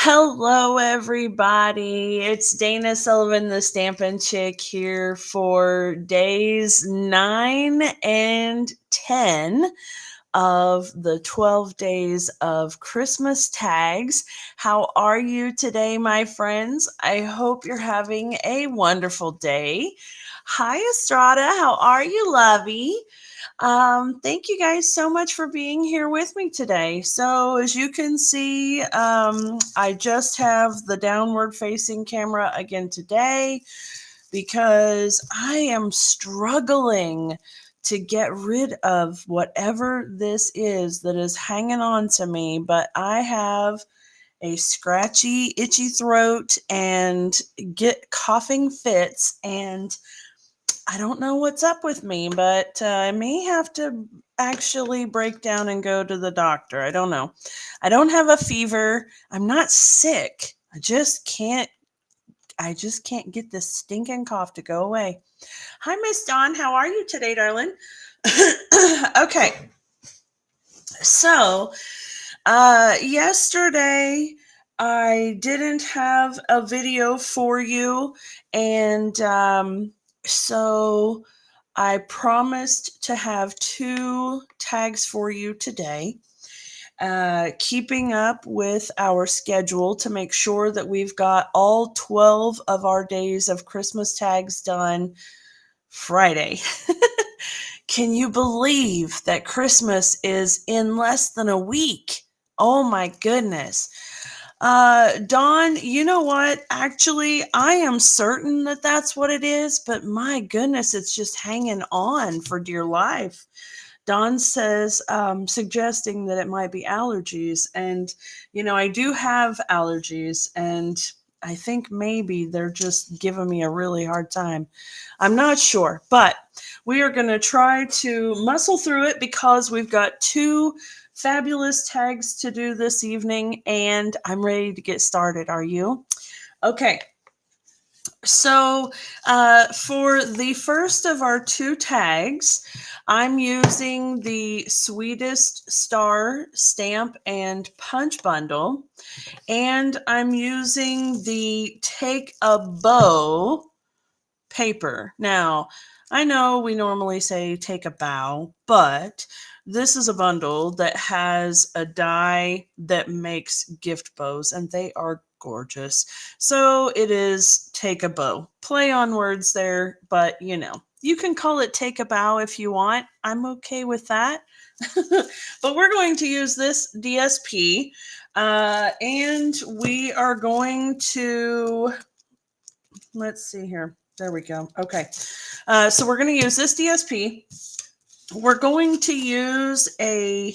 Hello, everybody. It's Dana Sullivan, the Stampin' Chick, here for days 9 and 10 of the 12 days of Christmas tags. How are you today, my friends? I hope you're having a wonderful day. Hi, Estrada. How are you, lovey? Thank you guys so much for being here with me today. So as you can see, I just have the downward facing camera again today because I am struggling to get rid of whatever this is that is hanging on to me, but I have a scratchy, itchy throat and get coughing fits, and I don't know what's up with me, but I may have to actually break down and go to the doctor. I don't know. I don't have a fever. I'm not sick. I just can't get this stinking cough to go away. Hi, Miss Dawn. How are you today, darling? Okay. So, yesterday I didn't have a video for you, and so I promised to have 2 tags for you today. Keeping up with our schedule to make sure that we've got all 12 of our days of Christmas tags done Friday. Can you believe that Christmas is in less than a week? Oh my goodness. Dawn, you know what? Actually, I am certain that that's what it is, but my goodness, it's just hanging on for dear life. Dawn says, suggesting that it might be allergies. And, I do have allergies, and I think maybe they're just giving me a really hard time. I'm not sure, but we are going to try to muscle through it because we've got 2 fabulous tags to do this evening, and I'm ready to get started. Are you? Okay. So for the first of our 2 tags, I'm using the Sweetest Star stamp and punch bundle, and I'm using the Take a Bow paper. Now, I know we normally say take a bow, but this is a bundle that has a die that makes gift bows, and they are gorgeous. So it is take a bow. Play on words there, but you can call it take a bow if you want. I'm okay with that. But we're going to use this DSP, and we are going to, let's see here. There we go. Okay. So we're going to use this DSP. We're going to use a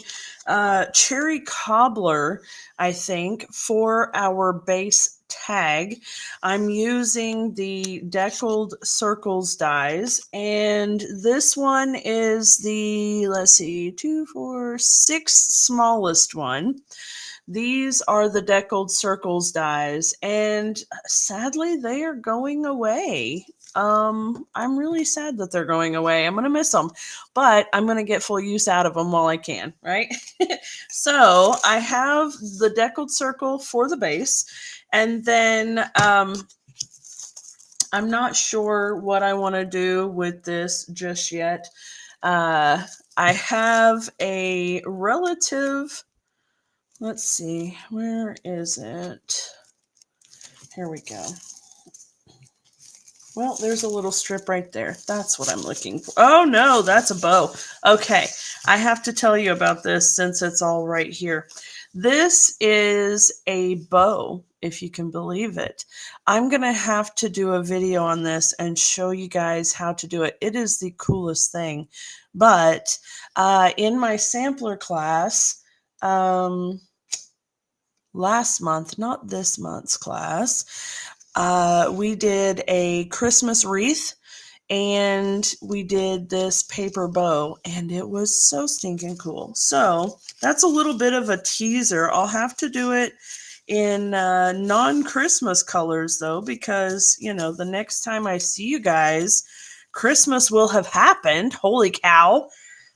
cherry cobbler, I think, for our base tag. I'm using the Deckled Circles dies, and this one is the, let's see, 2, 4, 6 smallest one. These are the Deckled Circles dies, and sadly, they are going away. I'm really sad that they're going away. I'm going to miss them, but I'm going to get full use out of them while I can, right? So I have the Deckled Circle for the base, and then I'm not sure what I want to do with this just yet. I have a relative. Let's see, where is it? Here we go. Well, there's a little strip right there. That's what I'm looking for. Oh, no, that's a bow. Okay, I have to tell you about this since it's all right here. This is a bow, if you can believe it. I'm going to have to do a video on this and show you guys how to do it. It is the coolest thing. But in my sampler class, last month, not this month's class, we did a Christmas wreath, and we did this paper bow, and it was so stinking cool. So that's a little bit of a teaser. I'll have to do it in non-Christmas colors, though, because, the next time I see you guys, Christmas will have happened. Holy cow.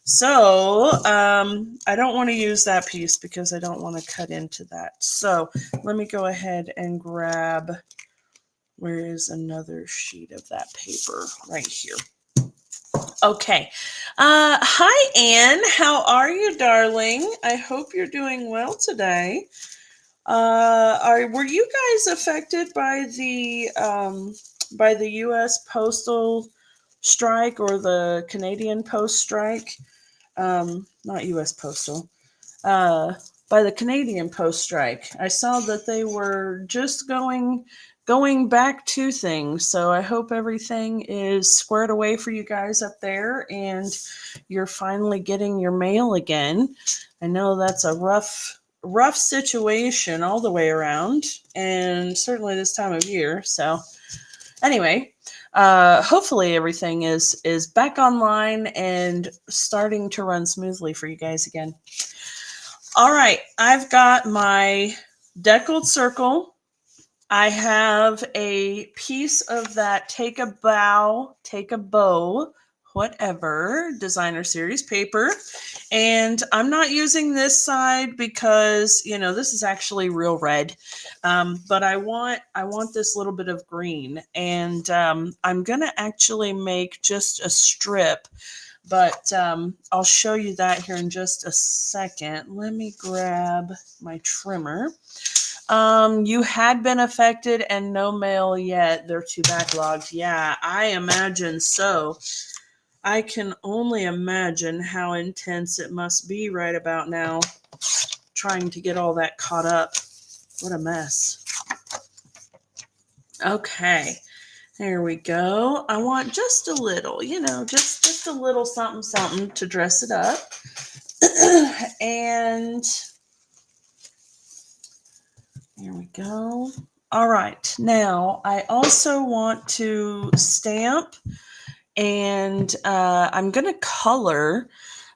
So I don't want to use that piece because I don't want to cut into that. So let me go ahead and grab, where is another sheet of that paper? Right here. Okay. Hi, Anne. How are you, darling? I hope you're doing well today. Were you guys affected by the U.S. postal strike or the Canadian post strike? Not U.S. postal. Uh, by the Canadian post strike. I saw that they were just going back to things. So I hope everything is squared away for you guys up there and you're finally getting your mail again. I know that's a rough situation all the way around, and certainly this time of year. So anyway, hopefully everything is back online and starting to run smoothly for you guys again. All right, I've got my deckled circle. I have a piece of that take a bow, take a bow, whatever, designer series paper. And I'm not using this side because, this is actually real red. But I want this little bit of green. And I'm going to actually make just a strip. But I'll show you that here in just a second. Let me grab my trimmer. You had been affected and no mail yet. They're too backlogged. Yeah, I imagine so. I can only imagine how intense it must be right about now, trying to get all that caught up. What a mess. Okay, there we go. I want just a little, just a little something, something to dress it up. And here we go. All right, now I also want to stamp, and I'm going to color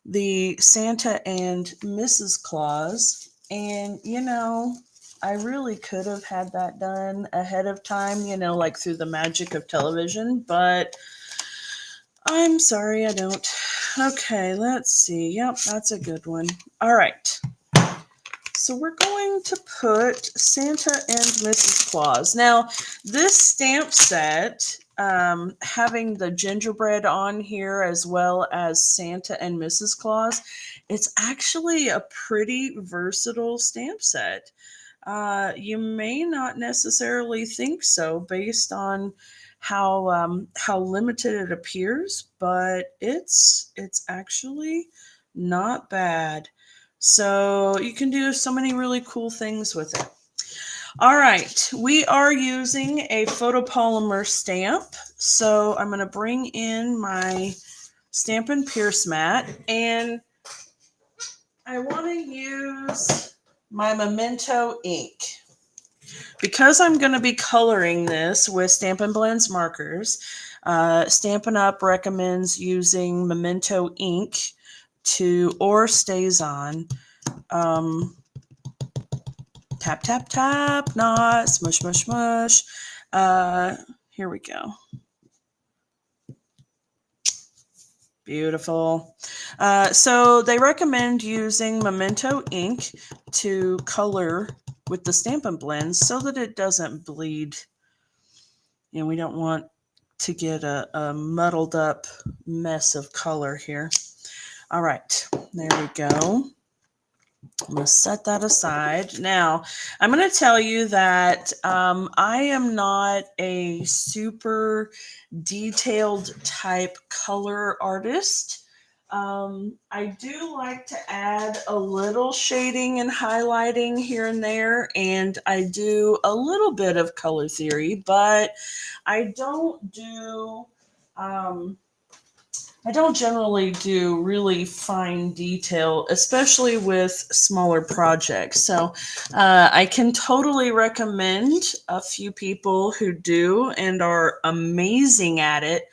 the Santa and Mrs. Claus. And, I really could have had that done ahead of time, like through the magic of television, but I'm sorry I don't. Okay, let's see. Yep, that's a good one. All right. So we're going to put Santa and Mrs. Claus. Now, this stamp set, having the gingerbread on here as well as Santa and Mrs. Claus, it's actually a pretty versatile stamp set. You may not necessarily think so based on how limited it appears, but it's actually not bad. So you can do so many really cool things with it. All right, we are using a photopolymer stamp. So I'm going to bring in my Stampin' Pierce mat, and I want to use my Memento ink. Because I'm going to be coloring this with Stampin' Blends markers, Stampin' Up! Recommends using Memento ink or StazOn. Tap, tap, tap, not smush, smush, smush. Here we go. Beautiful. So they recommend using Memento ink to color with the Stampin' Blends so that it doesn't bleed. And we don't want to get a muddled up mess of color here. All right, there we go. I'm going to set that aside. Now, I'm going to tell you that I am not a super detailed type color artist. I do like to add a little shading and highlighting here and there, and I do a little bit of color theory, but I don't generally do really fine detail, especially with smaller projects. So I can totally recommend a few people who do and are amazing at it,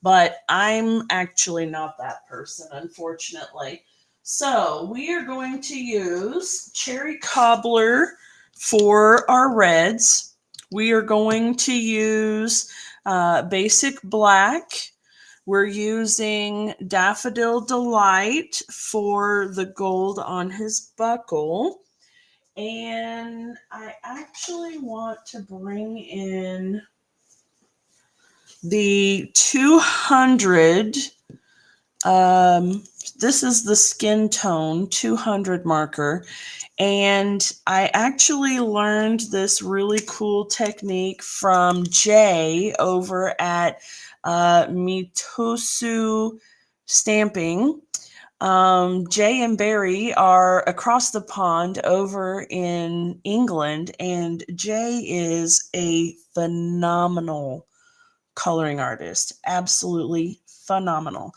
but I'm actually not that person, unfortunately. So we are going to use Cherry Cobbler for our reds. We are going to use Basic Black we're using Daffodil Delight for the gold on his buckle. And I actually want to bring in the 200, this is the skin tone 200 marker. And I actually learned this really cool technique from Jay over at Mitosu Stamping. Jay and Barry are across the pond over in England, and Jay is a phenomenal coloring artist, absolutely phenomenal.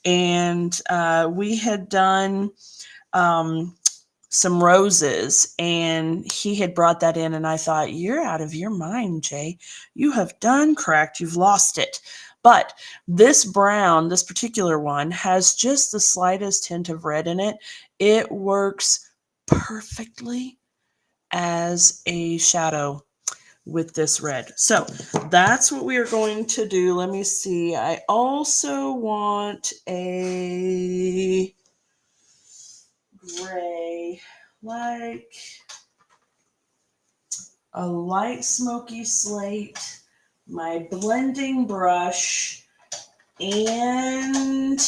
And we had done some roses, and he had brought that in, and I thought, you're out of your mind, Jay. You have done cracked. You've lost it. But this brown, this particular one, has just the slightest hint of red in it. It works perfectly as a shadow with this red. So that's what we are going to do. Let me see. I also want a gray, like a light smoky slate, my blending brush, and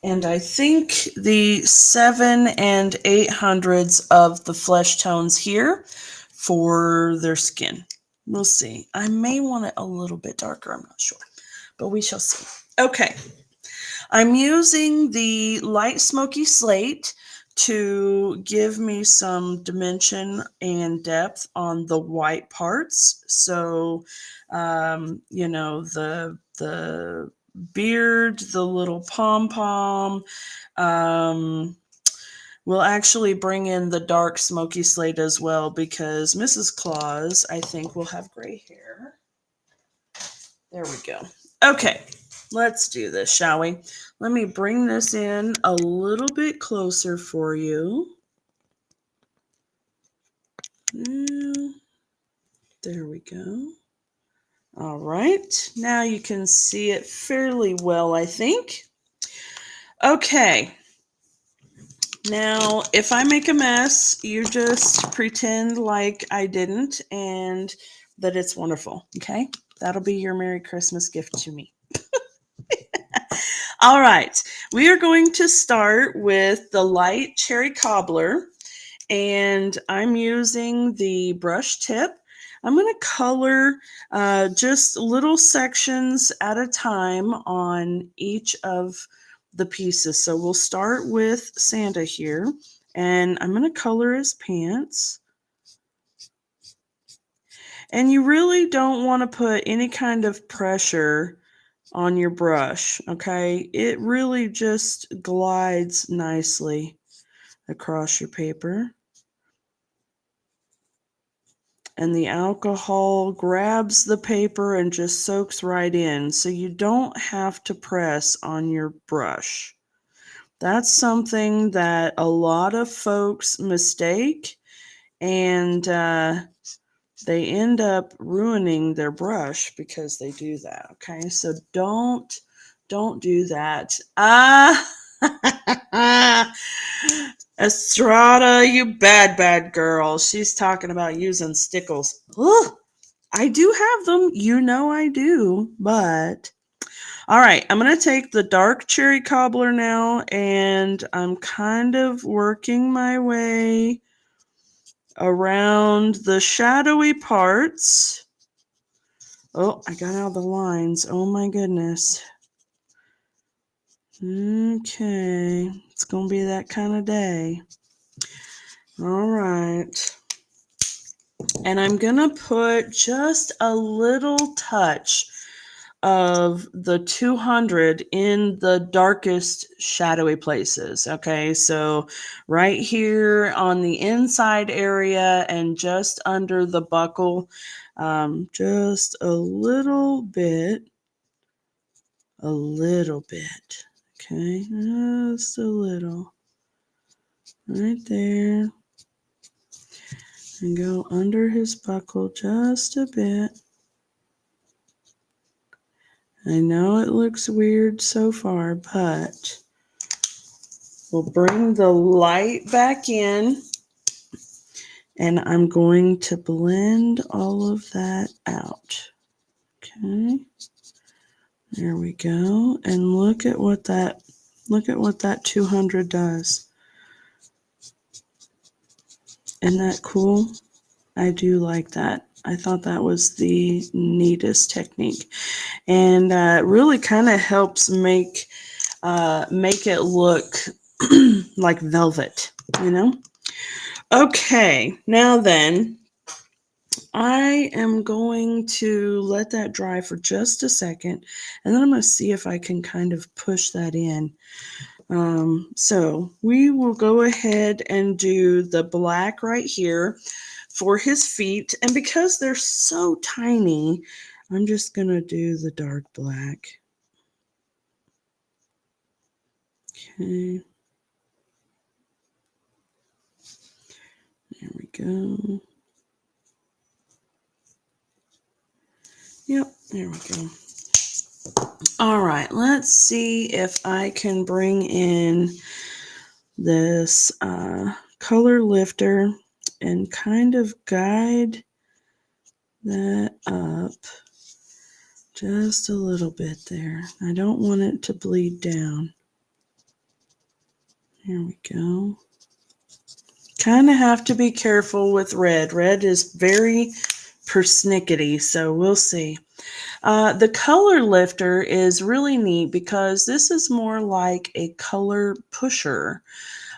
I think the 7 and 800s of the flesh tones here for their skin. We'll see. I may want it a little bit darker. I'm not sure, but we shall see. Okay. I'm using the light smoky slate to give me some dimension and depth on the white parts. So, you know, the beard, the little pom-pom. We'll actually bring in the dark smoky slate as well, because Mrs. Claus, I think, will have gray hair. There we go. Okay, let's do this, shall we? Let me bring this in a little bit closer for you. There we go. All right, now you can see it fairly well, I think. Okay, now if I make a mess, you just pretend like I didn't and that it's wonderful, okay? That'll be your Merry Christmas gift to me. All right, we are going to start with the light cherry cobbler, and I'm using the brush tip. I'm going to color just little sections at a time on each of the pieces. So we'll start with Santa here, and I'm going to color his pants. And you really don't want to put any kind of pressure on your brush, okay? It really just glides nicely across your paper. And the alcohol grabs the paper and just soaks right in, so you don't have to press on your brush. That's something that a lot of folks mistake, and they end up ruining their brush because they do that. Okay, so don't do that. Estrada, you bad girl. She's talking about using stickles. Ugh, I do have them. You know I do, but all right, I'm going to take the dark cherry cobbler now, and I'm kind of working my way around the shadowy parts. Oh, I got out the lines. Oh my goodness. Okay, it's going to be that kind of day. All right. And I'm going to put just a little touch of the 200 in the darkest shadowy places. Okay, so right here on the inside area and just under the buckle, just a little bit, okay, just a little, right there. and go under his buckle just a bit. I know it looks weird so far, but we'll bring the light back in, and I'm going to blend all of that out. Okay, there we go. And look at what that 200 does. Isn't that cool? I do like that. I thought that was the neatest technique, and it really kind of helps make it look like velvet, you know? Okay, now then, I am going to let that dry for just a second, and then I'm going to see if I can kind of push that in. So we will go ahead and do the black right here for his feet, and because they're so tiny, I'm just going to do the dark black. Okay. There we go. Yep, there we go. All right, let's see if I can bring in this color lifter and kind of guide that up just a little bit there. I don't want it to bleed down. There we go. Kind of have to be careful with red. Red is very persnickety, so we'll see. The color lifter is really neat because this is more like a color pusher.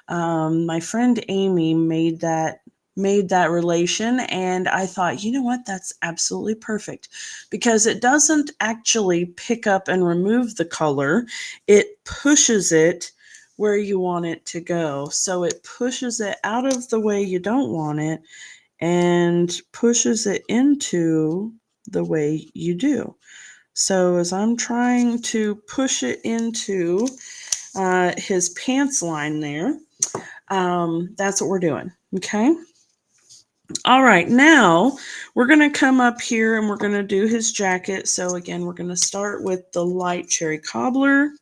My friend Amy made that relation, and I thought, you know what, that's absolutely perfect because it doesn't actually pick up and remove the color. It pushes it where you want it to go. So it pushes it out of the way you don't want it and pushes it into the way you do. So as I'm trying to push it into his pants line there, that's what we're doing. Okay. All right. Now we're going to come up here and we're going to do his jacket. So again, we're going to start with the light cherry cobbler.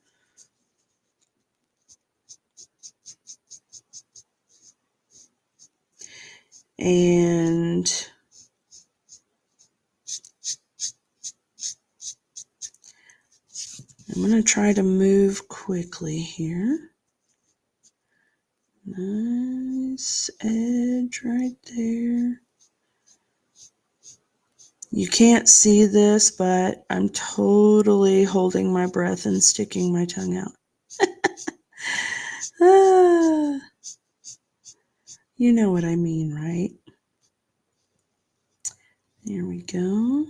And I'm going to try to move quickly here. Nice edge right there. You can't see this, but I'm totally holding my breath and sticking my tongue out. You know what I mean, right? There we go.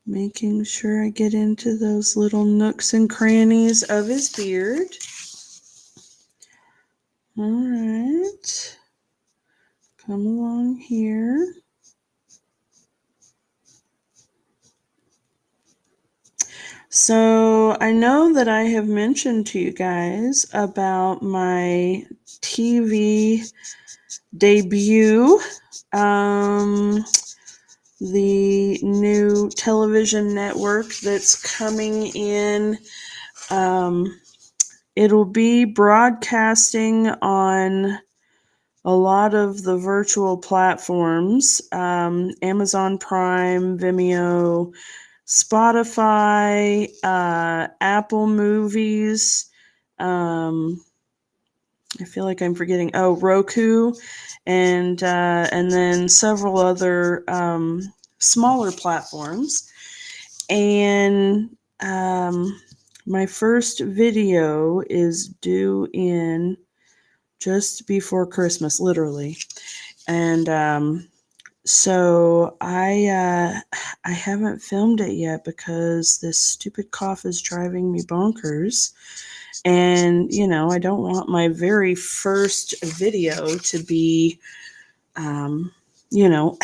Making sure I get into those little nooks and crannies of his beard. All right. Come along here. So I know that I have mentioned to you guys about my TV debut, the new television network that's coming in. It'll be broadcasting on a lot of the virtual platforms, Amazon Prime, Vimeo, Spotify, Apple Movies. I feel like I'm forgetting. Oh, Roku, and then several other smaller platforms. And my first video is due in just before Christmas, literally. And so I haven't filmed it yet because this stupid cough is driving me bonkers. And, you know, I don't want my very first video to be, you know,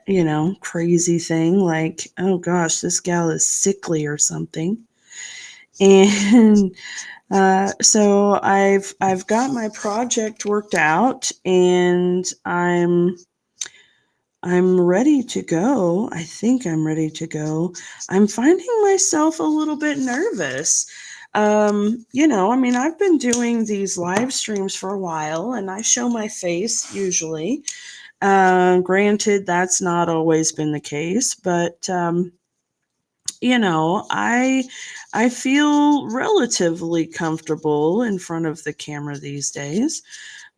you know, crazy thing like, oh gosh, this gal is sickly or something. And so I've got my project worked out, and I'm ready to go. I think I'm ready to go. I'm finding myself a little bit nervous. I mean, I've been doing these live streams for a while, and I show my face usually. Granted, that's not always been the case, but I feel relatively comfortable in front of the camera these days.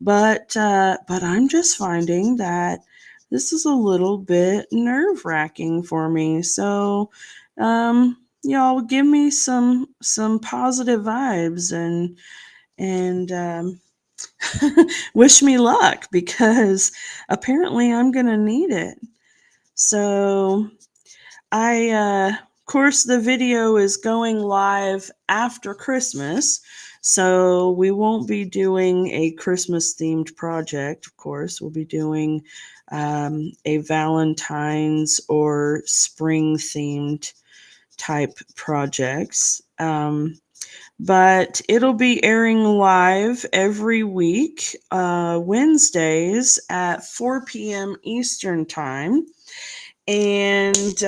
But I'm just finding that this is a little bit nerve-wracking for me. So, y'all give me some positive vibes and wish me luck, because apparently I'm gonna need it. So of course, the video is going live after Christmas, so we won't be doing a Christmas themed project. Of course, we'll be doing a Valentine's or spring themed type projects. But it'll be airing live every week, Wednesdays at 4 p.m. Eastern Time. And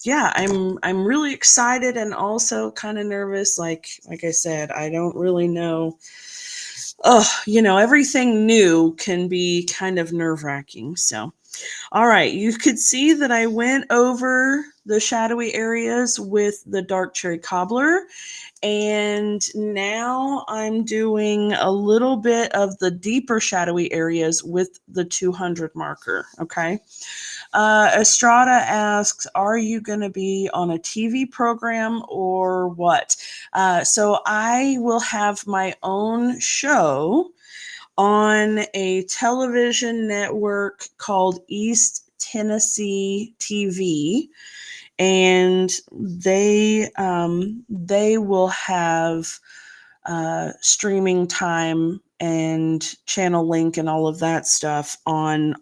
yeah, I'm really excited and also kind of nervous. Like I said, I don't really know. Oh, everything new can be kind of nerve-wracking. So, all right, you could see that I went over the shadowy areas with the dark cherry cobbler, and now I'm doing a little bit of the deeper shadowy areas with the 200 marker. Okay. Estrada asks, are you going to be on a TV program or what? So I will have my own show on a television network called East Tennessee TV, and they will have streaming time and channel link and all of that stuff um,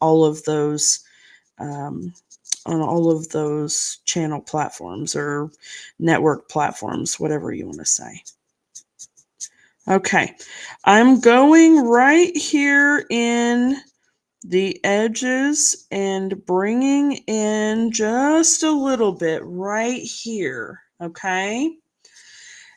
on all of those channel platforms or network platforms, whatever you want to say. Okay, I'm going right here in the edges and bringing in just a little bit right here, okay?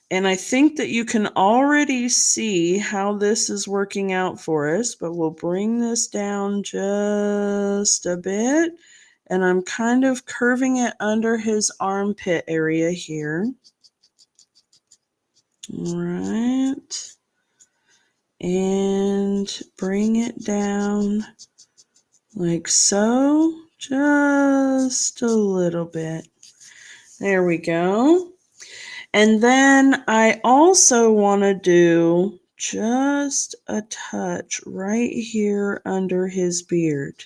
And I think that you can already see how this is working out for us, but we'll bring this down just a bit. And I'm kind of curving it under his armpit area here. All right. And bring it down like so, just a little bit. There we go. And then I also want to do just a touch right here under his beard.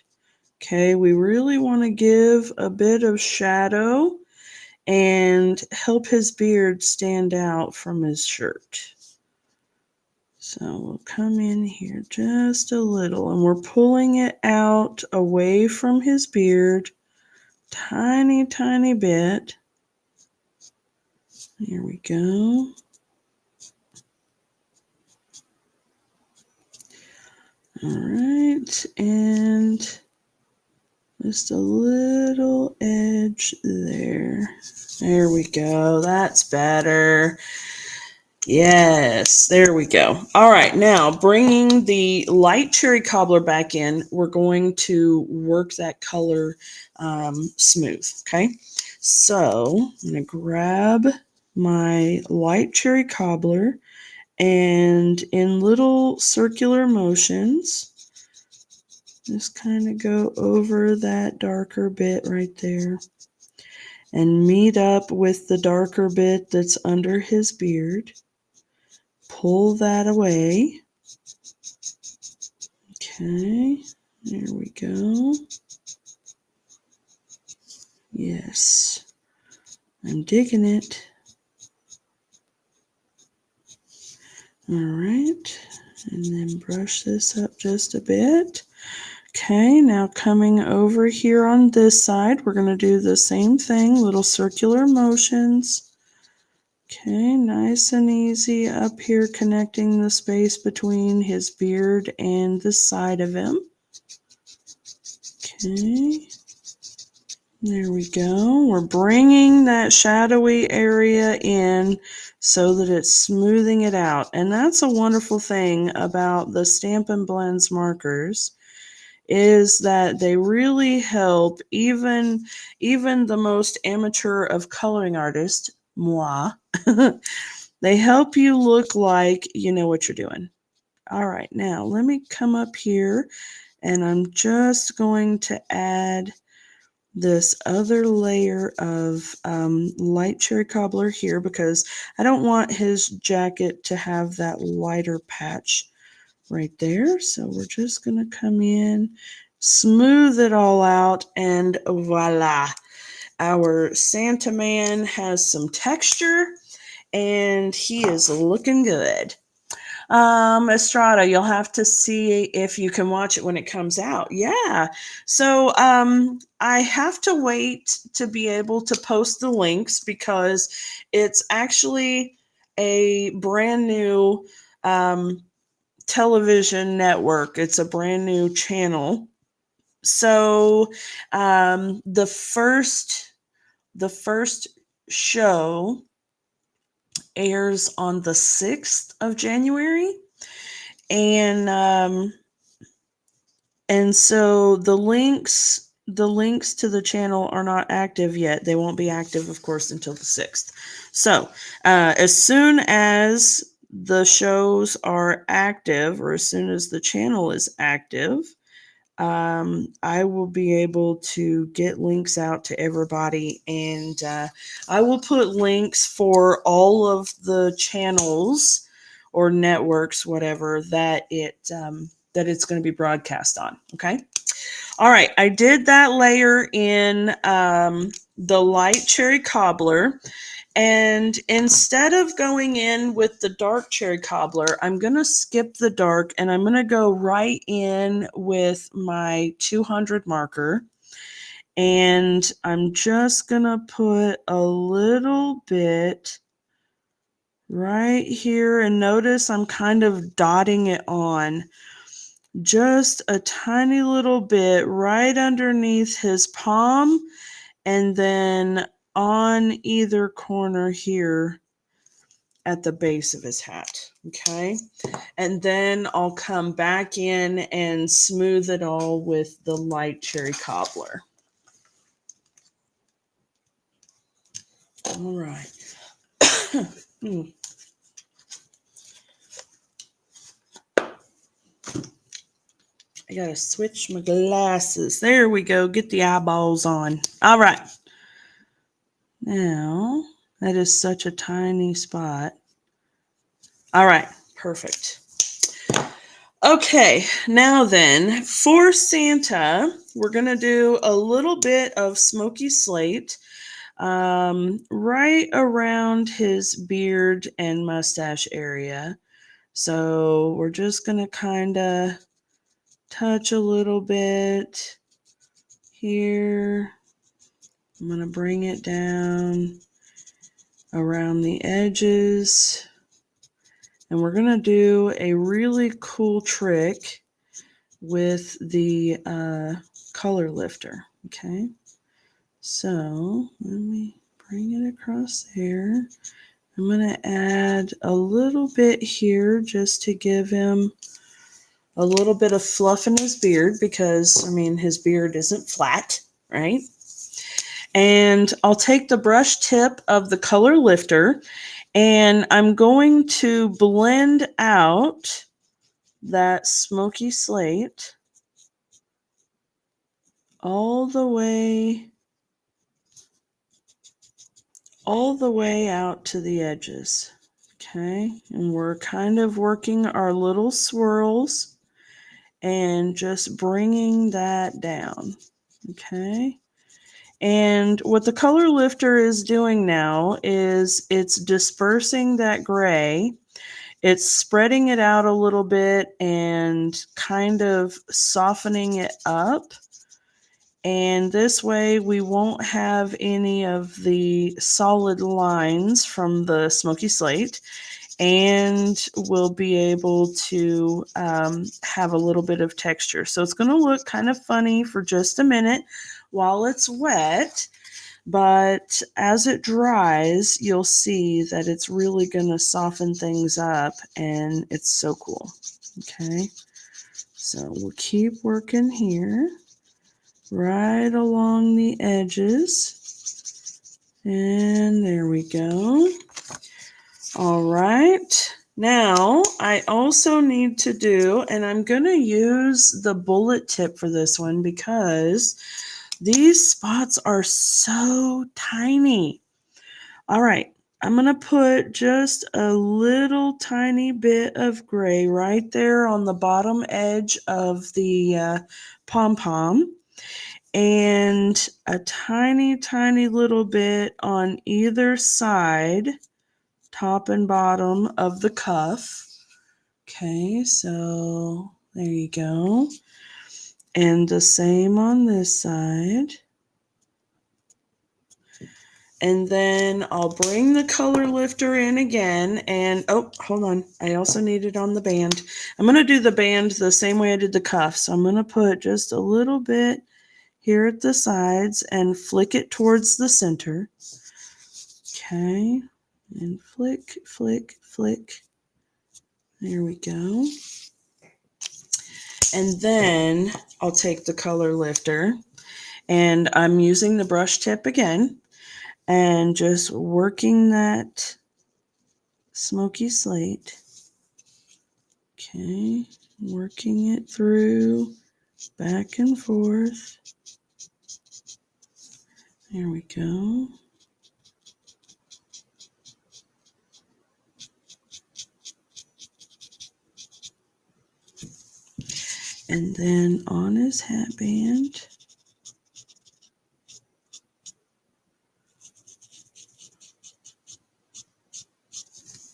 Okay, we really want to give a bit of shadow and help his beard stand out from his shirt. So we'll come in here just a little, and we're pulling it out away from his beard, tiny, tiny bit. Here we go. All right, and just a little edge there. There we go. That's better. Yes, there we go. All right, now bringing the light cherry cobbler back in, we're going to work that color smooth, okay? So I'm going to grab my light cherry cobbler, and in little circular motions, just kind of go over that darker bit right there and meet up with the darker bit that's under his beard. Pull that away. Okay, there we go. Yes, I'm digging it. All right, and then brush this up just a bit. Okay, now coming over here on this side, we're going to do the same thing, little circular motions. Okay, nice and easy up here, connecting the space between his beard and the side of him. Okay, there we go. We're bringing that shadowy area in so that it's smoothing it out. And that's a wonderful thing about the Stampin' Blends markers, is that they really help even the most amateur of coloring artists, moi. They help you look like you know what you're doing. All right, now let me come up here and I'm just going to add this other layer of light cherry cobbler here because I don't want his jacket to have that lighter patch right there. So we're just going to come in, smooth it all out, and voila. Our Santa Man has some texture and he is looking good. Estrada, you'll have to see if you can watch it when it comes out. Yeah. So I have to wait to be able to post the links because it's actually a brand new television network. It's a brand new channel. So the first show airs on the 6th of January. And so the links to the channel are not active yet. They won't be active, of course, until the 6th. So as soon as the shows are active, or as soon as the channel is active, I will be able to get links out to everybody, and I will put links for all of the channels or networks, whatever, that it's going to be broadcast on. Okay. All right. I did that layer in the light cherry cobbler. And instead of going in with the dark cherry cobbler, I'm going to skip the dark and I'm going to go right in with my 200 marker. And I'm just going to put a little bit right here. And notice I'm kind of dotting it on. Just a tiny little bit right underneath his palm. And then on either corner here at the base of his hat. Okay. And then I'll come back in and smooth it all with the light cherry cobbler. All right. I gotta switch my glasses. There we go. Get the eyeballs on. All right. Now, that is such a tiny spot. All right. Perfect. Okay, now then, for Santa, we're going to do a little bit of smoky slate right around his beard and mustache area. So we're just going to kind of touch a little bit here. I'm going to bring it down around the edges. And we're going to do a really cool trick with the color lifter. Okay, so let me bring it across there. I'm going to add a little bit here just to give him a little bit of fluff in his beard because, I mean, his beard isn't flat, right? And I'll take the brush tip of the color lifter and I'm going to blend out that smoky slate all the way out to the edges. Okay, and we're kind of working our little swirls and just bringing that down. Okay, and what the color lifter is doing now is it's dispersing that gray. It's spreading it out a little bit and kind of softening it up. And this way we won't have any of the solid lines from the smoky slate, and we'll be able to have a little bit of texture. So it's going to look kind of funny for just a minute while it's wet, but as it dries, you'll see that it's really going to soften things up, and it's so cool. Okay, so we'll keep working here right along the edges, and there we go. All right, now I also need to do, and I'm going to use the bullet tip for this one because these spots are so tiny. All right, I'm going to put just a little tiny bit of gray right there on the bottom edge of the pom-pom, and a tiny, tiny little bit on either side, top and bottom of the cuff. Okay, so there you go. And the same on this side. And then I'll bring the color lifter in again, and oh, hold on. I also need it on the band. I'm going to do the band the same way I did the cuff. So I'm going to put just a little bit here at the sides and flick it towards the center. Okay, and flick, flick, flick. There we go. And then I'll take the color lifter, and I'm using the brush tip again and just working that smoky slate. Okay, working it through back and forth. There we go. And then on his hat band.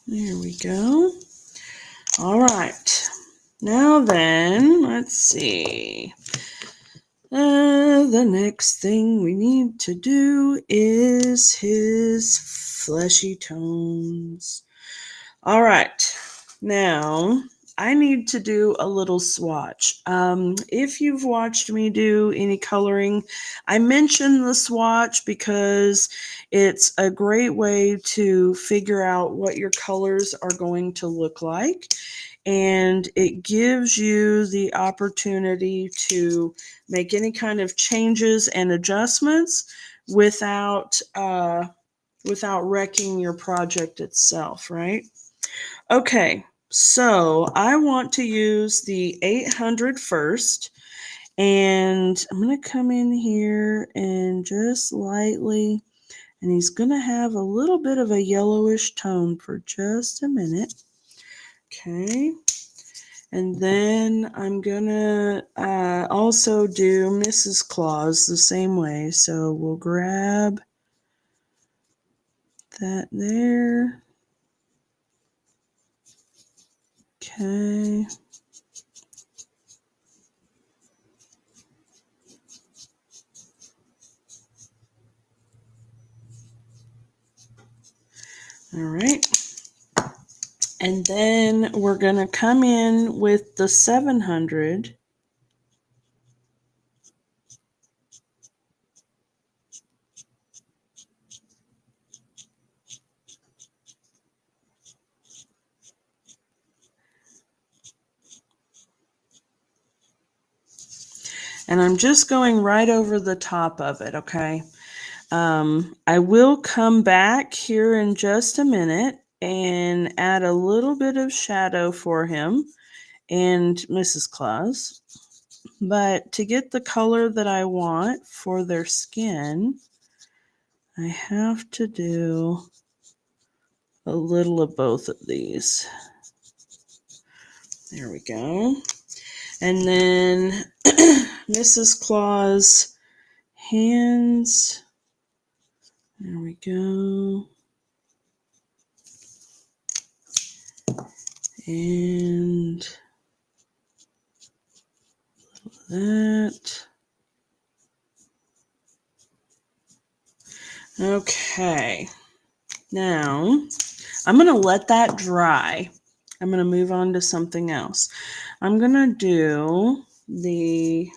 There we go. All right. Now then, let's see. The next thing we need to do is his fleshy tones. All right. Now, I need to do a little swatch. If you've watched me do any coloring, I mention the swatch because it's a great way to figure out what your colors are going to look like. And it gives you the opportunity to make any kind of changes and adjustments without wrecking your project itself, right? Okay, so I want to use the 800 first, and I'm going to come in here and just lightly, and he's going to have a little bit of a yellowish tone for just a minute. Okay, and then I'm going to also do Mrs. Claus the same way. So we'll grab that there. Okay. All right. And then we're going to come in with the 700. And I'm just going right over the top of it, okay? I will come back here in just a minute and add a little bit of shadow for him and Mrs. Claus. But to get the color that I want for their skin, I have to do a little of both of these. There we go. And then Mrs. Claus hands. There we go. And that. Okay, now I'm going to let that dry. I'm going to move on to something else. I'm going to do the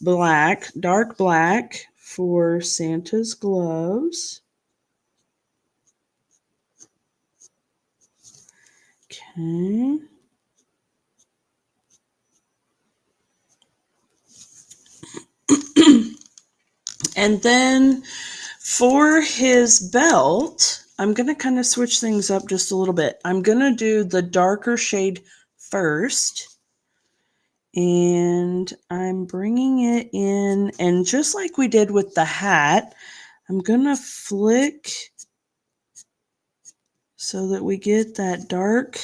black, dark black for Santa's gloves. Okay. And then for his belt, I'm going to kind of switch things up just a little bit. I'm going to do the darker shade first. And I'm bringing it in. And just like we did with the hat, I'm going to flick so that we get that dark.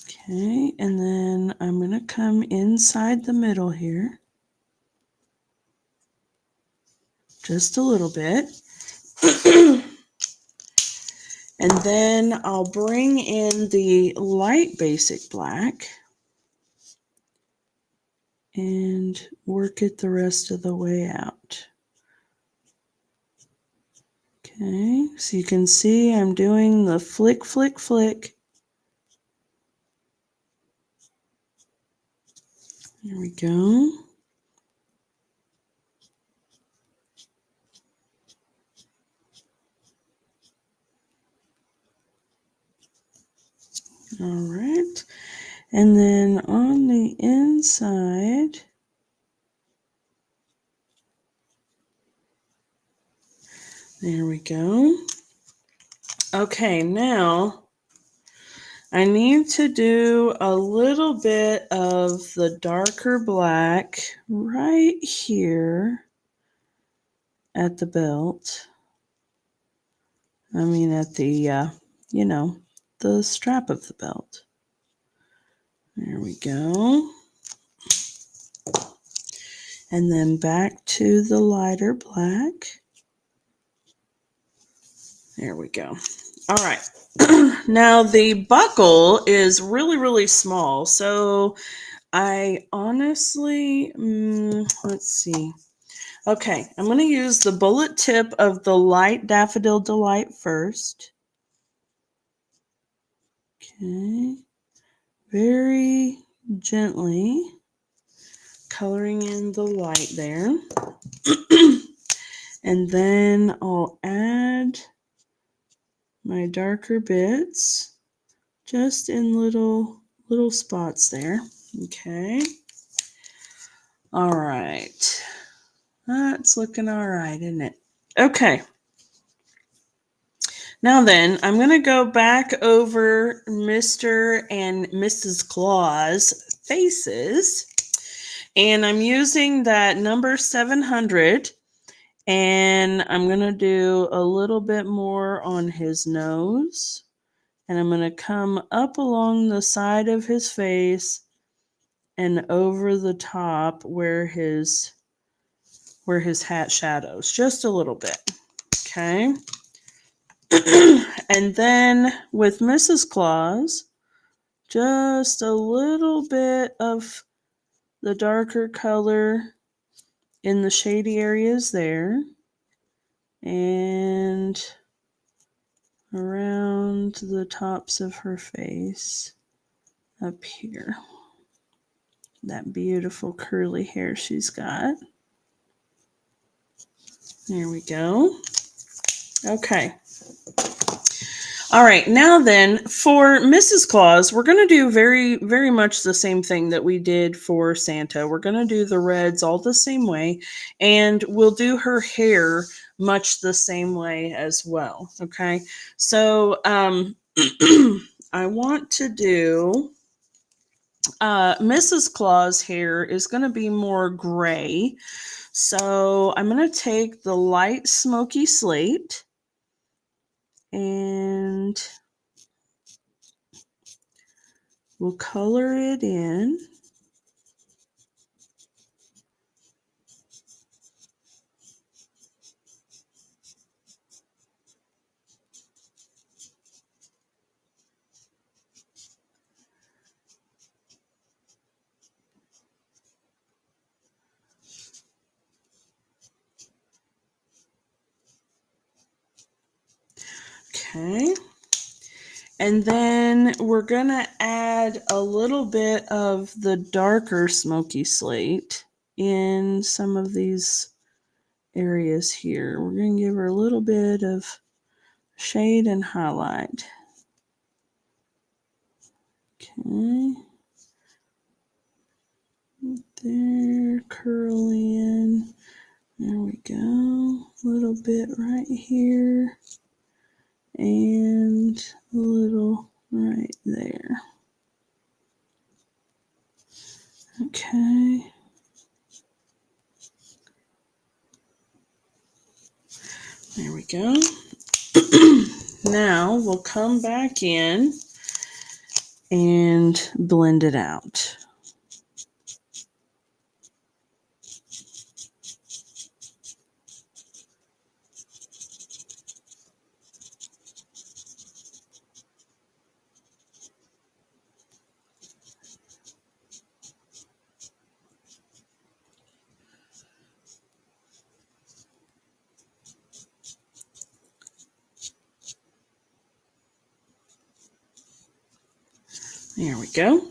Okay, and then I'm going to come inside the middle here. Just a little bit. And then I'll bring in the light basic black and work it the rest of the way out. Okay, so you can see I'm doing the flick, flick, flick. There we go. All right. And then on the inside, there we go. Okay, now I need to do a little bit of the darker black right here at the belt. I mean at the, the strap of the belt. There we go. And then back to the lighter black. There we go. All right. Now the buckle is really, really small. So I honestly, let's see. Okay, I'm going to use the bullet tip of the light Daffodil Delight first. Okay. Very gently coloring in the light there. And then I'll add my darker bits just in little spots there. Okay. All right. That's looking all right, isn't it? Okay. Now then, I'm going to go back over Mr. and Mrs. Claus faces. And I'm using that number 700. And I'm going to do a little bit more on his nose. And I'm going to come up along the side of his face and over the top where his hat shadows, just a little bit. Okay. And then with Mrs. Claus, just a little bit of the darker color in the shady areas there. And around the tops of her face up here. That beautiful curly hair she's got. There we go. Okay. All right, now then, for Mrs. Claus, we're going to do very, very much the same thing that we did for Santa. We're going to do the reds all the same way, and we'll do her hair much the same way as well, okay? So I want to do Mrs. Claus' hair is going to be more gray. So I'm going to take the light smoky slate and we'll color it in. Okay. And then we're going to add a little bit of the darker smoky slate in some of these areas here. We're going to give her a little bit of shade and highlight. Okay. There, curl in. There we go. A little bit right here. And a little right there. Okay. There we go. Now we'll come back in and blend it out. There we go.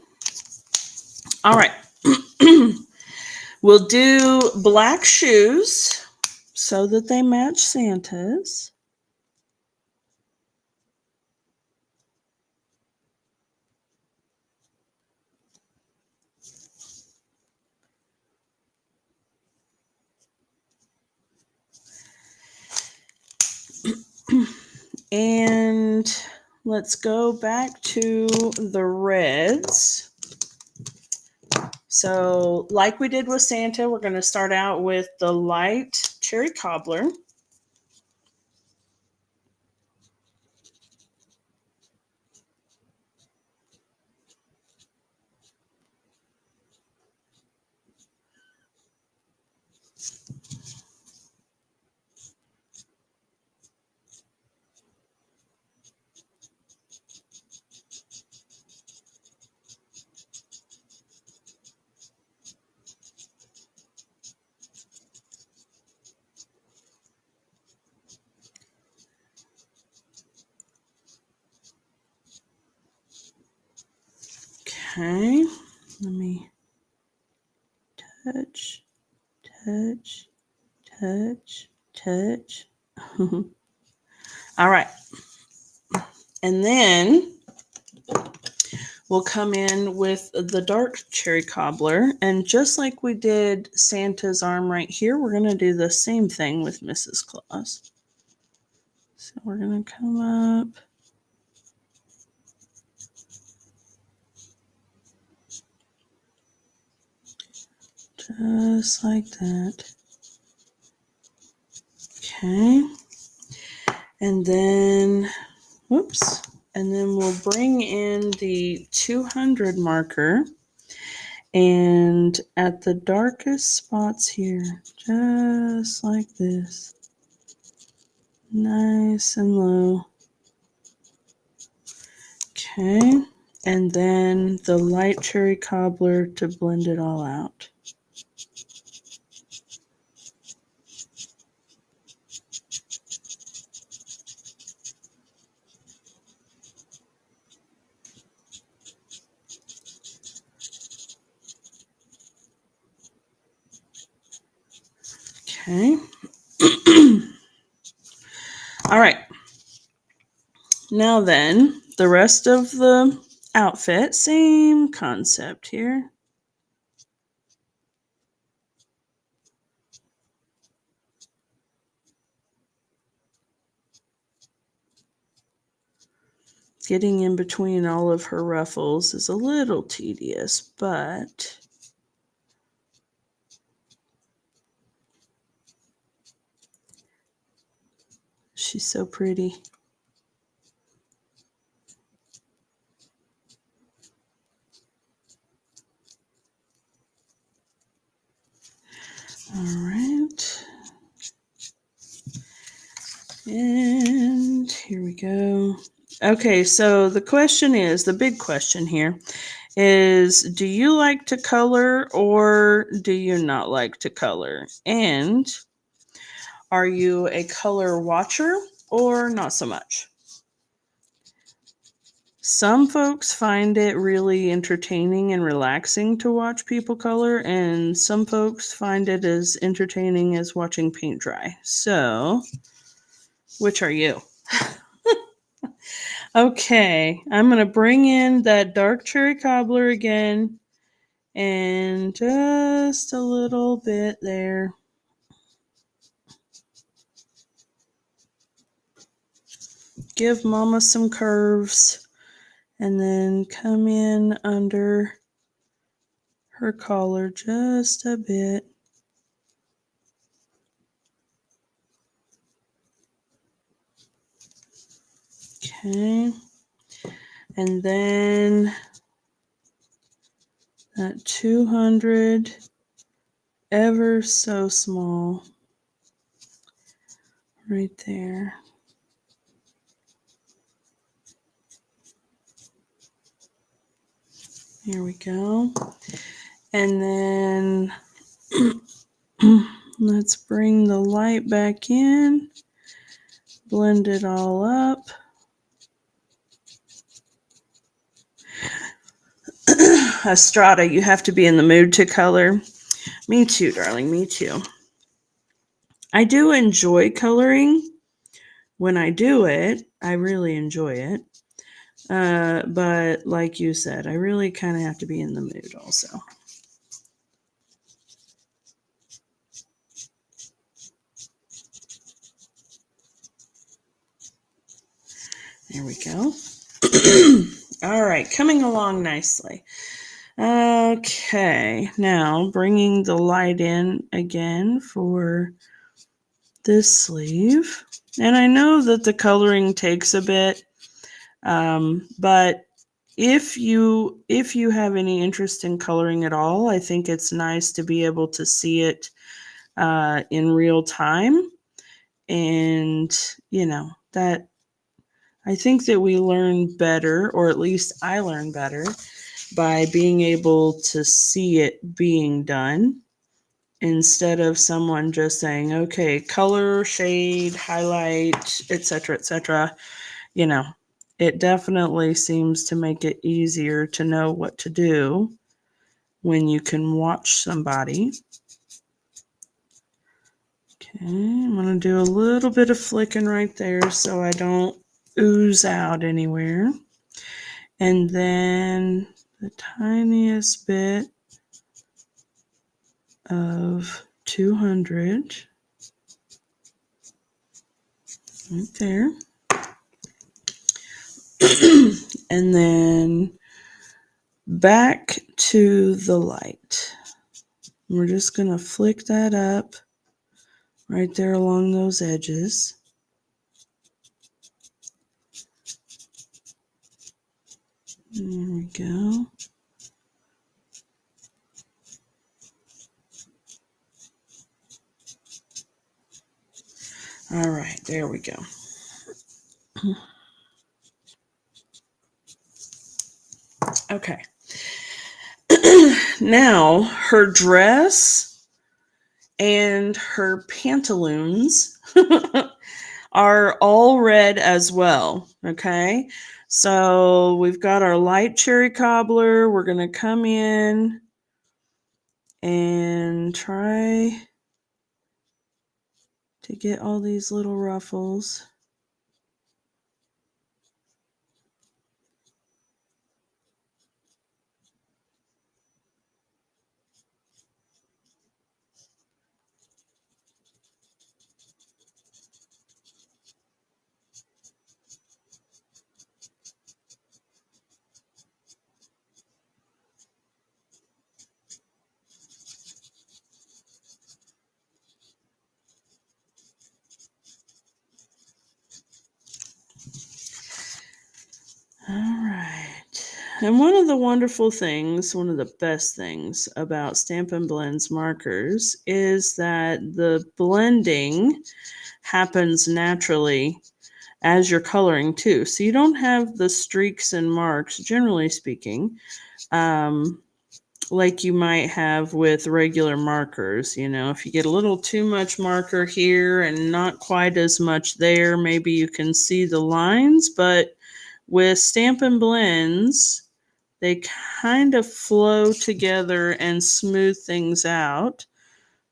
All right. We'll do black shoes so that they match Santa's. And let's go back to the reds. So like we did with Santa, we're going to start out with the light cherry cobbler. Okay, let me touch, touch, touch, touch. All right. And then we'll come in with the dark cherry cobbler. And just like we did Santa's arm right here, we're going to do the same thing with Mrs. Claus. So we're going to come up. Just like that. Okay. And then, whoops. And then we'll bring in the 200 marker. And at the darkest spots here, just like this. Nice and low. Okay. And then the light cherry cobbler to blend it all out. Okay. All right. Now then, the rest of the outfit, same concept here. Getting in between all of her ruffles is a little tedious, but she's so pretty. All right. And here we go. Okay, so the question is, the big question here is, do you like to color or do you not like to color? And are you a color watcher or not so much? Some folks find it really entertaining and relaxing to watch people color, and some folks find it as entertaining as watching paint dry. So, which are you? Okay, I'm going to bring in that dark cherry cobbler again, and just a little bit there. Give Mama some curves, and then come in under her collar just a bit. Okay, and then that 200, ever so small, right there. Here we go. And then let's bring the light back in, blend it all up. Estrada, you have to be in the mood to color. Me too, darling, me too. I do enjoy coloring. When I do it, I really enjoy it. But like you said, I really kind of have to be in the mood also. There we go. All right, coming along nicely. Okay, now bringing the light in again for this sleeve. And I know that the coloring takes a bit, but if you have any interest in coloring at all, I think it's nice to be able to see it in real time. And, that I think that we learn better, or at least I learn better, by being able to see it being done instead of someone just saying, okay, color, shade, highlight, etc., etc. It definitely seems to make it easier to know what to do when you can watch somebody. Okay, I'm going to do a little bit of flicking right there so I don't ooze out anywhere. And then the tiniest bit of 200 right there. And then back to the light. We're just going to flick that up right there along those edges. There we go. All right, there we go. Okay. Now, her dress and her pantaloons are all red as well, okay? So we've got our light cherry cobbler. We're going to come in and try to get all these little ruffles. All right. And one of the wonderful things, one of the best things about Stampin' Blends markers is that the blending happens naturally as you're coloring too. So you don't have the streaks and marks, generally speaking, like you might have with regular markers. If you get a little too much marker here and not quite as much there, maybe you can see the lines, but with Stampin' Blends, they kind of flow together and smooth things out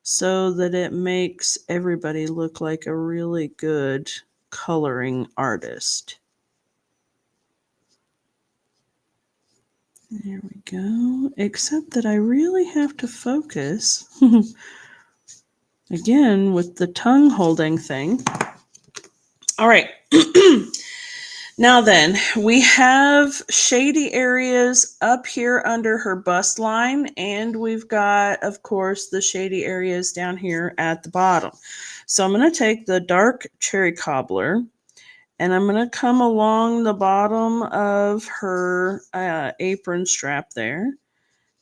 so that it makes everybody look like a really good coloring artist. There we go. Except that I really have to focus again with the tongue holding thing. All right. Now then, we have shady areas up here under her bust line, and we've got, of course, the shady areas down here at the bottom. So I'm going to take the dark cherry cobbler, and I'm going to come along the bottom of her apron strap there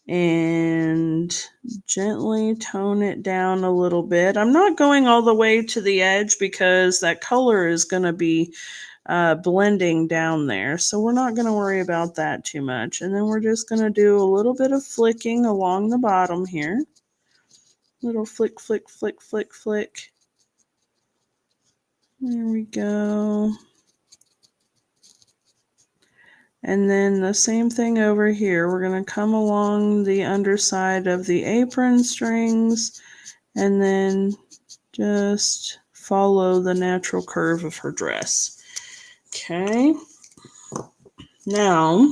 and gently tone it down a little bit. I'm not going all the way to the edge because that color is going to be blending down there. So we're not going to worry about that too much. And then we're just going to do a little bit of flicking along the bottom here. Little flick, flick, flick, flick, flick. There we go. And then the same thing over here. We're going to come along the underside of the apron strings and then just follow the natural curve of her dress. Okay. Now,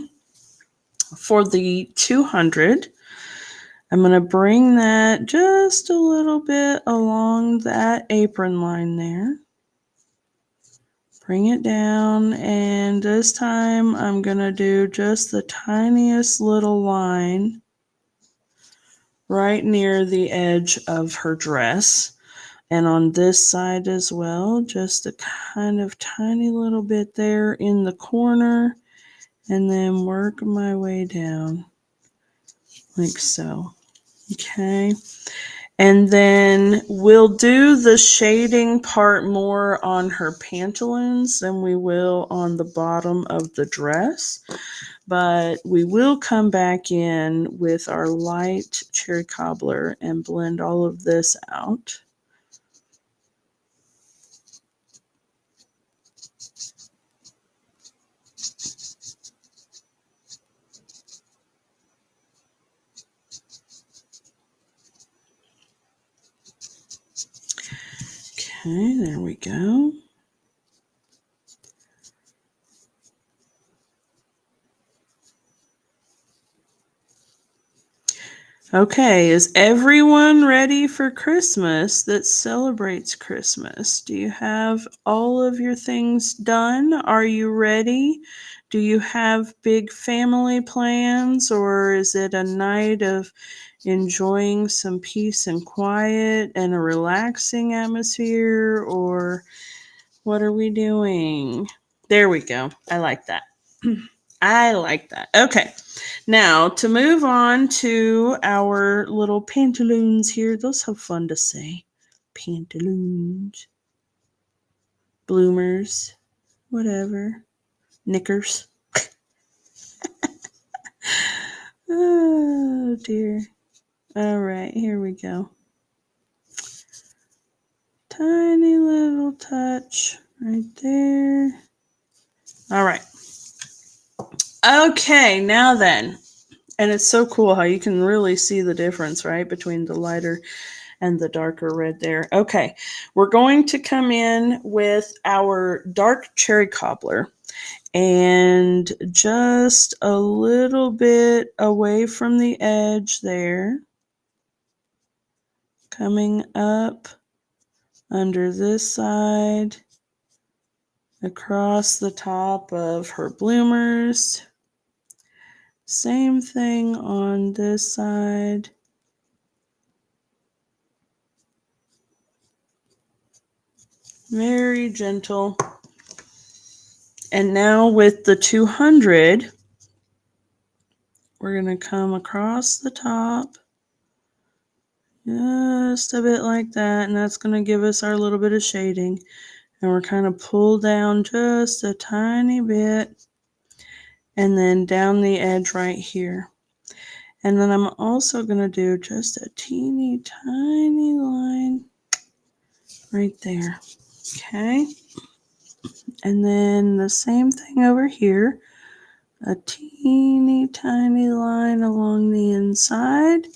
for the 200, I'm going to bring that just a little bit along that apron line there. Bring it down, and this time I'm going to do just the tiniest little line right near the edge of her dress. And on this side as well, just a kind of tiny little bit there in the corner, and then work my way down like so. Okay. And then we'll do the shading part more on her pantaloons than we will on the bottom of the dress. But we will come back in with our light cherry cobbler and blend all of this out. Okay, there we go. Okay, is everyone ready for Christmas that celebrates Christmas? Do you have all of your things done? Are you ready? Do you have big family plans, or is it a night of enjoying some peace and quiet and a relaxing atmosphere, or what are we doing? There we go. I like that. I like that. Okay. Now, to move on to our little pantaloons here. Those are fun to say. Pantaloons. Bloomers. Whatever. Knickers. Oh, dear. All right, here we go. Tiny little touch right there. All right. Okay, now then. And it's so cool how you can really see the difference, right, between the lighter and the darker red there. Okay, we're going to come in with our dark cherry cobbler and just a little bit away from the edge there, coming up under this side, across the top of her bloomers. Same thing on this side. Very gentle. And now with the 200, we're going to come across the top just a bit like that, and that's going to give us our little bit of shading. And we're kind of pull down just a tiny bit and then down the edge right here. And then I'm also going to do just a teeny tiny line right there. Okay. And then the same thing over here. A teeny tiny line along the inside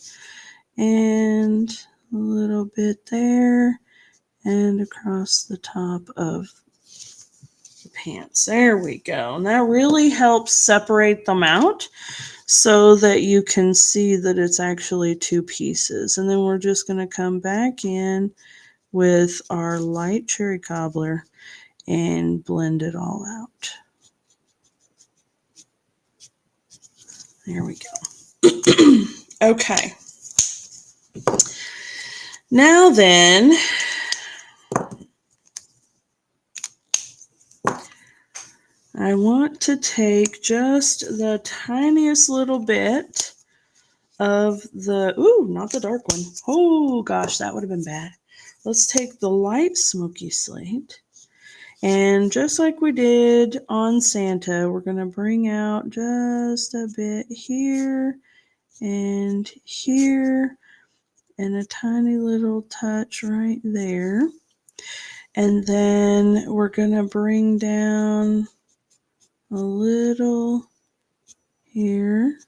and a little bit there and across the top of the pants. There we go. And that really helps separate them out so that you can see that it's actually two pieces. And then we're just going to come back in with our light cherry cobbler and blend it all out. There we go. Okay. Now then, I want to take just the tiniest little bit of the, ooh, not the dark one. Oh gosh, that would have been bad. Let's take the light smoky slate. And just like we did on Santa, we're going to bring out just a bit here and here and a tiny little touch right there. And then we're going to bring down a little here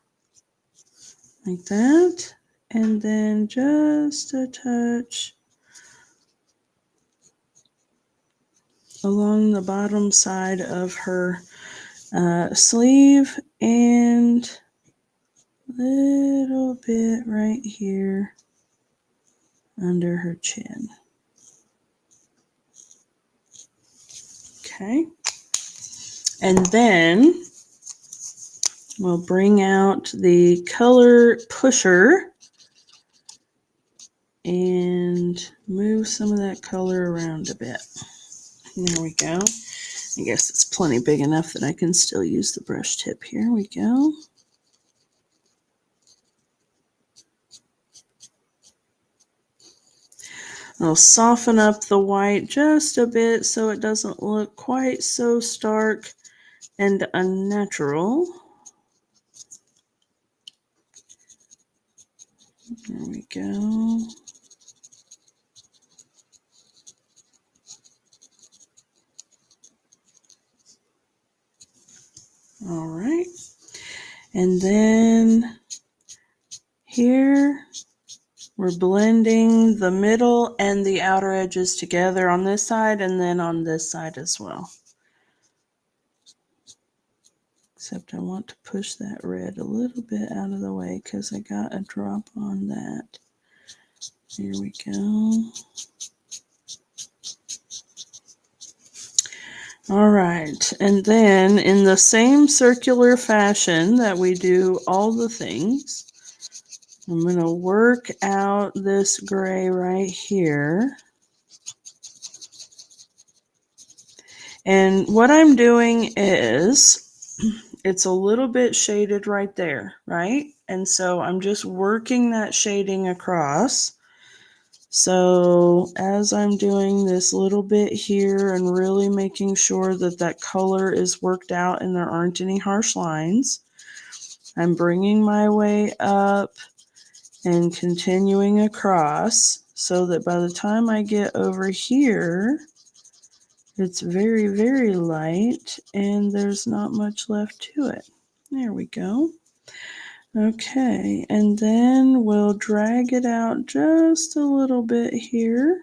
like that. And then just a touch along the bottom side of her sleeve and a little bit right here under her chin. Okay. And then we'll bring out the color pusher and move some of that color around a bit. There we go. I guess it's plenty big enough that I can still use the brush tip. Here we go. I'll soften up the white just a bit so it doesn't look quite so stark and unnatural. There we go. All right. And then here we're blending the middle and the outer edges together on this side and then on this side as well. Except I want to push that red a little bit out of the way because I got a drop on that. Here we go. All right, and then in the same circular fashion that we do all the things, I'm going to work out this gray right here. And what I'm doing is, it's a little bit shaded right there, right? And so I'm just working that shading across. So as I'm doing this little bit here and really making sure that that color is worked out and there aren't any harsh lines, I'm bringing my way up and continuing across so that by the time I get over here, it's very, very light and there's not much left to it. There we go. Okay, and then we'll drag it out just a little bit here.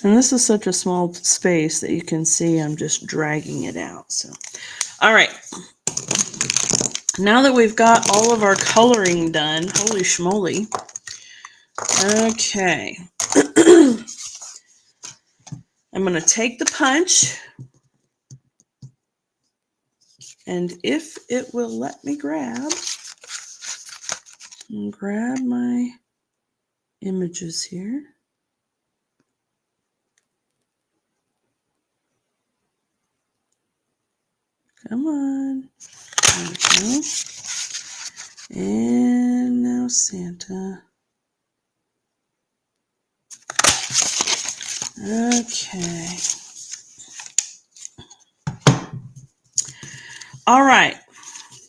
And this is such a small space that you can see I'm just dragging it out. So, all right. Now that we've got all of our coloring done, holy schmoly. Okay. I'm going to take the punch, and if it will let me grab my images here. Come on. There we go. And now Santa. Okay. All right.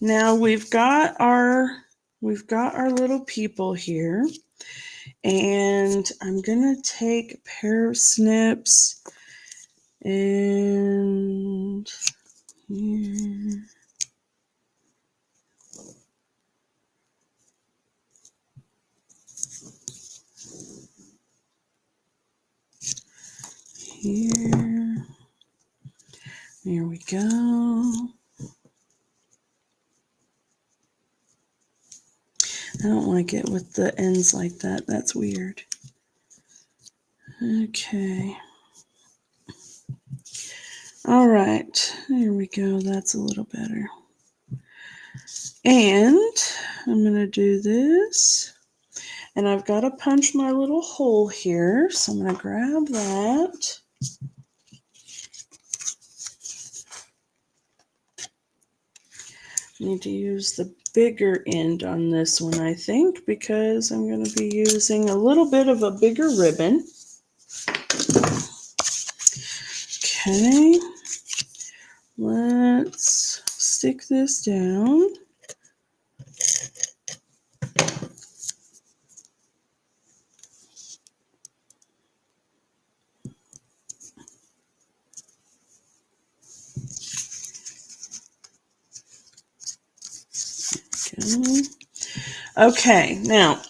Now we've got our little people here. And I'm going to take a pair of snips and here. Here. There we go. I don't like it with the ends like that. That's weird. Okay. All right. There we go. That's a little better. And I'm going to do this. And I've got to punch my little hole here. So I'm going to grab that. Need to use the bigger end on this one, I think, because I'm going to be using a little bit of a bigger ribbon. Okay, let's stick this down. Okay, now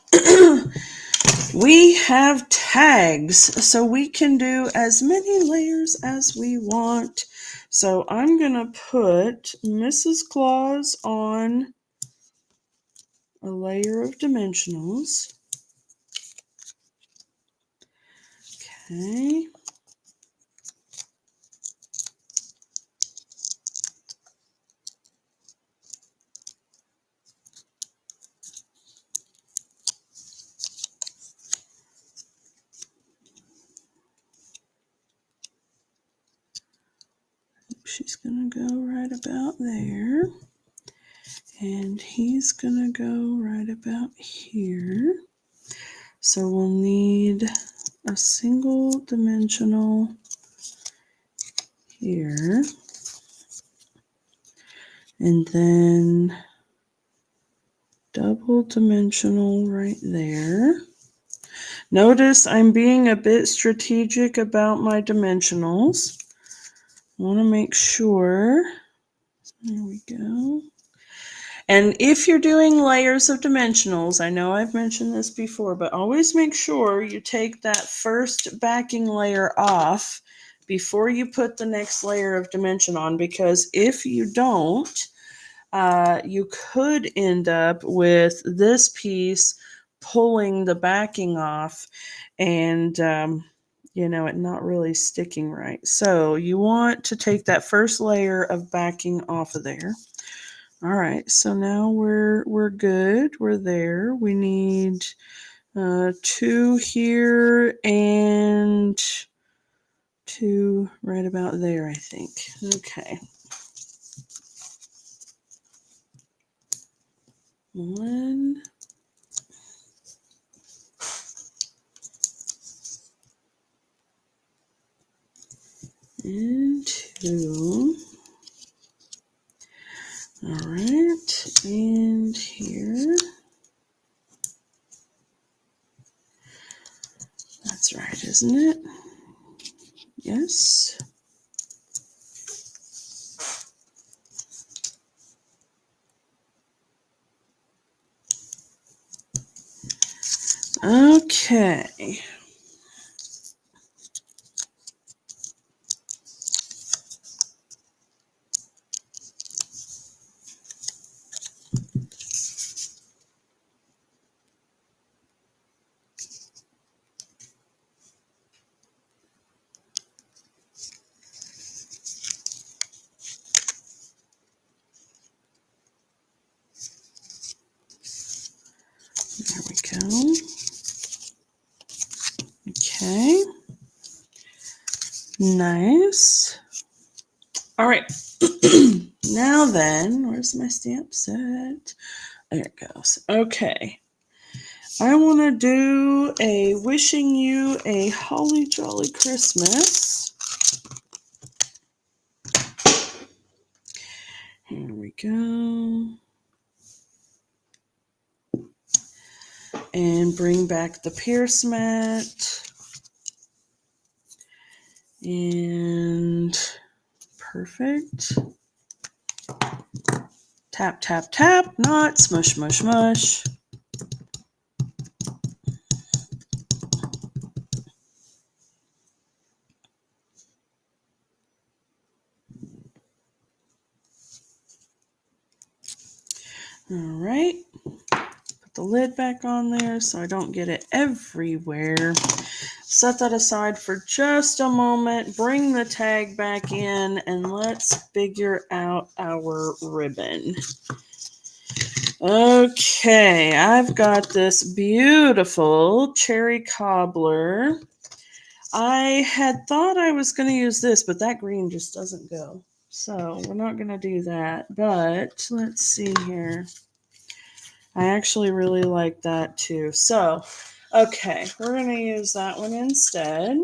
we have tags, so we can do as many layers as we want. So I'm going to put Mrs. Claus on a layer of dimensionals. Okay. She's going to go right about there. And he's going to go right about here. So we'll need a single dimensional here. And then double dimensional right there. Notice I'm being a bit strategic about my dimensionals. I want to make sure. There we go. And if you're doing layers of dimensionals, I know I've mentioned this before, but always make sure you take that first backing layer off before you put the next layer of dimension on, because if you don't, you could end up with this piece pulling the backing off and it not really sticking right. So you want to take that first layer of backing off of there. All right, so now we're good. We're there. We need 2 here and 2 right about there, I think. Okay. 1. And 2. All right, and here. That's right, isn't it? Yes. Okay. There we go. Okay. Nice. All right. Now then, where's my stamp set? There it goes. Okay. I want to do a wishing you a holly jolly Christmas. Here we go. And bring back the Pierce mat. And perfect. Tap, tap, tap, not smush, mush, mush. All right. Put the lid back on there so I don't get it everywhere. Set that aside for just a moment. Bring the tag back in and let's figure out our ribbon. Okay, I've got this beautiful cherry cobbler. I had thought I was going to use this, but that green just doesn't go. So we're not going to do that. But let's see here. I actually really like that too. So, okay, we're going to use that one instead.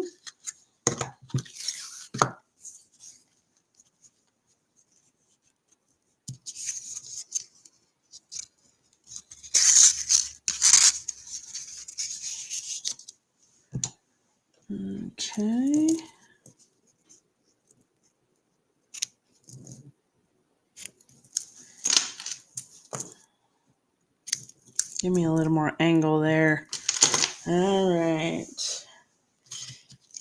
Okay. Give me a little more angle there. All right.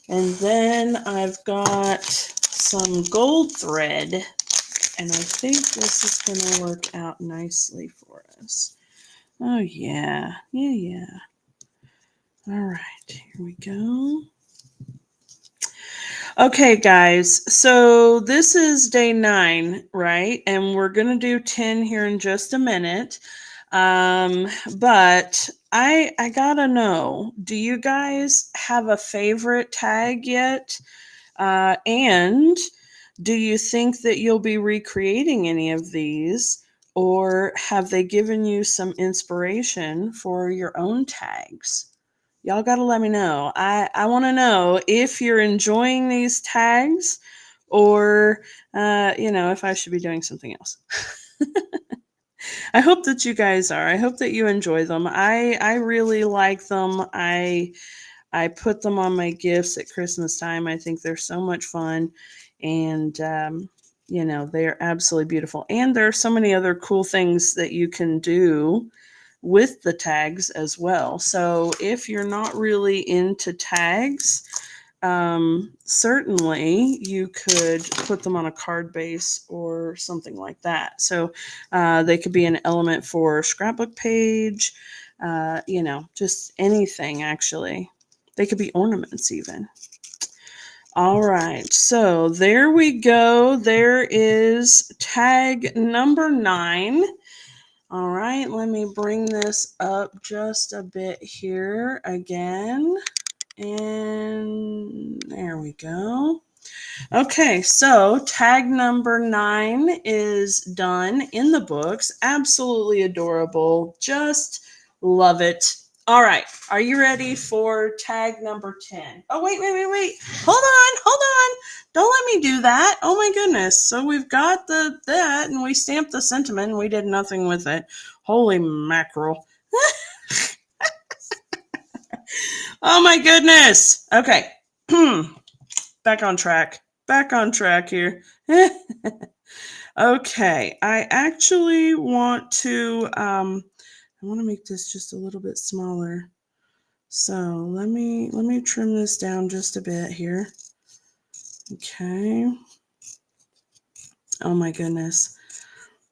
And then I've got some gold thread, and I think this is going to work out nicely for us. Oh, yeah. Yeah. All right, here we go. Okay, guys, so this is day 9, right? And we're going to do 10 here in just a minute. But I gotta know, do you guys have a favorite tag yet? And do you think that you'll be recreating any of these, or have they given you some inspiration for your own tags? Y'all got to let me know. I want to know if you're enjoying these tags, or if I should be doing something else. I hope that you guys are. I hope that you enjoy them. I really like them. I put them on my gifts at Christmas time. I think they're so much fun, and they're absolutely beautiful. And there are so many other cool things that you can do with the tags as well. So if you're not really into tags, certainly you could put them on a card base or something like that. So they could be an element for a scrapbook page, just anything actually. They could be ornaments even. All right, so there we go. There is tag number 9. All right, let me bring this up just a bit here again. And there we go. Okay, so tag number 9 is done in the books. Absolutely adorable. Just love it. All right, are you ready for tag number 10? Oh, wait. Hold on. Don't let me do that. Oh my goodness. So we've got that and we stamped the sentiment and we did nothing with it. Holy mackerel. Oh my goodness. Okay. Back on track here. Okay, I actually want to make this just a little bit smaller. So let me trim this down just a bit here. Okay. Oh my goodness.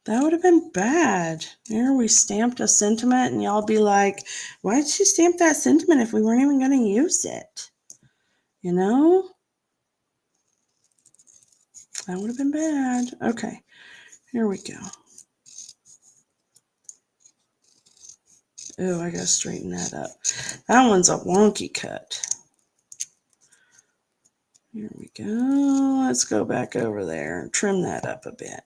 That would have been bad. There we stamped a sentiment and y'all be like, why did you stamp that sentiment if we weren't even going to use it? You know? That would have been bad. Okay, here we go. Oh, I gotta straighten that up. That one's a wonky cut. Here we go. Let's go back over there and trim that up a bit.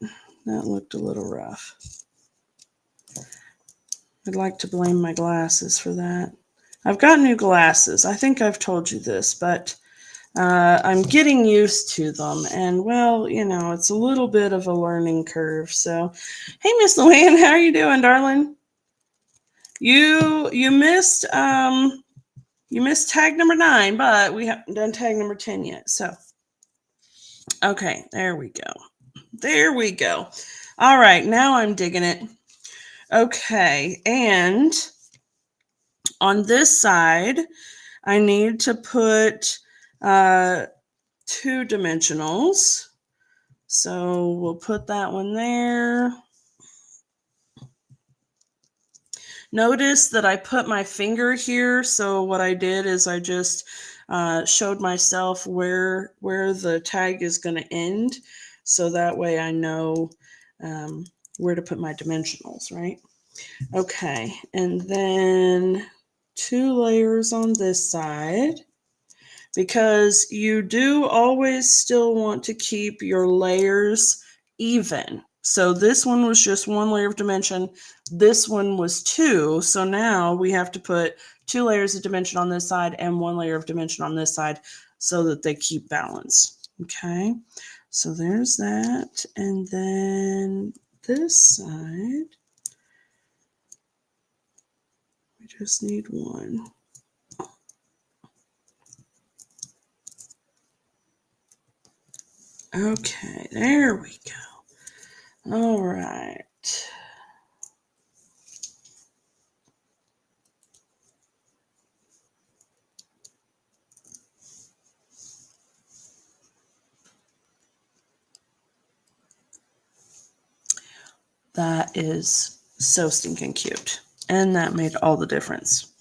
That looked a little rough. I'd like to blame my glasses for that. I've got new glasses. I think I've told you this, but I'm getting used to them. And, well, you know, it's a little bit of a learning curve. So, hey, Miss Luann, how are you doing, darling? You missed tag number 9, but we haven't done tag number 10 yet. So, okay, there we go. There we go. All right, now I'm digging it. Okay, and on this side, I need to put 2 dimensionals. So we'll put that one there. Notice that I put my finger here. So what I did is I just showed myself where the tag is going to end. So that way I know where to put my dimensionals, right? Okay, and then 2 layers on this side, because you do always still want to keep your layers even. So this one was just 1 layer of dimension. This one was 2. So now we have to put 2 layers of dimension on this side and 1 layer of dimension on this side so that they keep balance. Okay, so there's that. And then this side, we just need 1. Okay, there we go. All right. That is so stinking cute. And that made all the difference.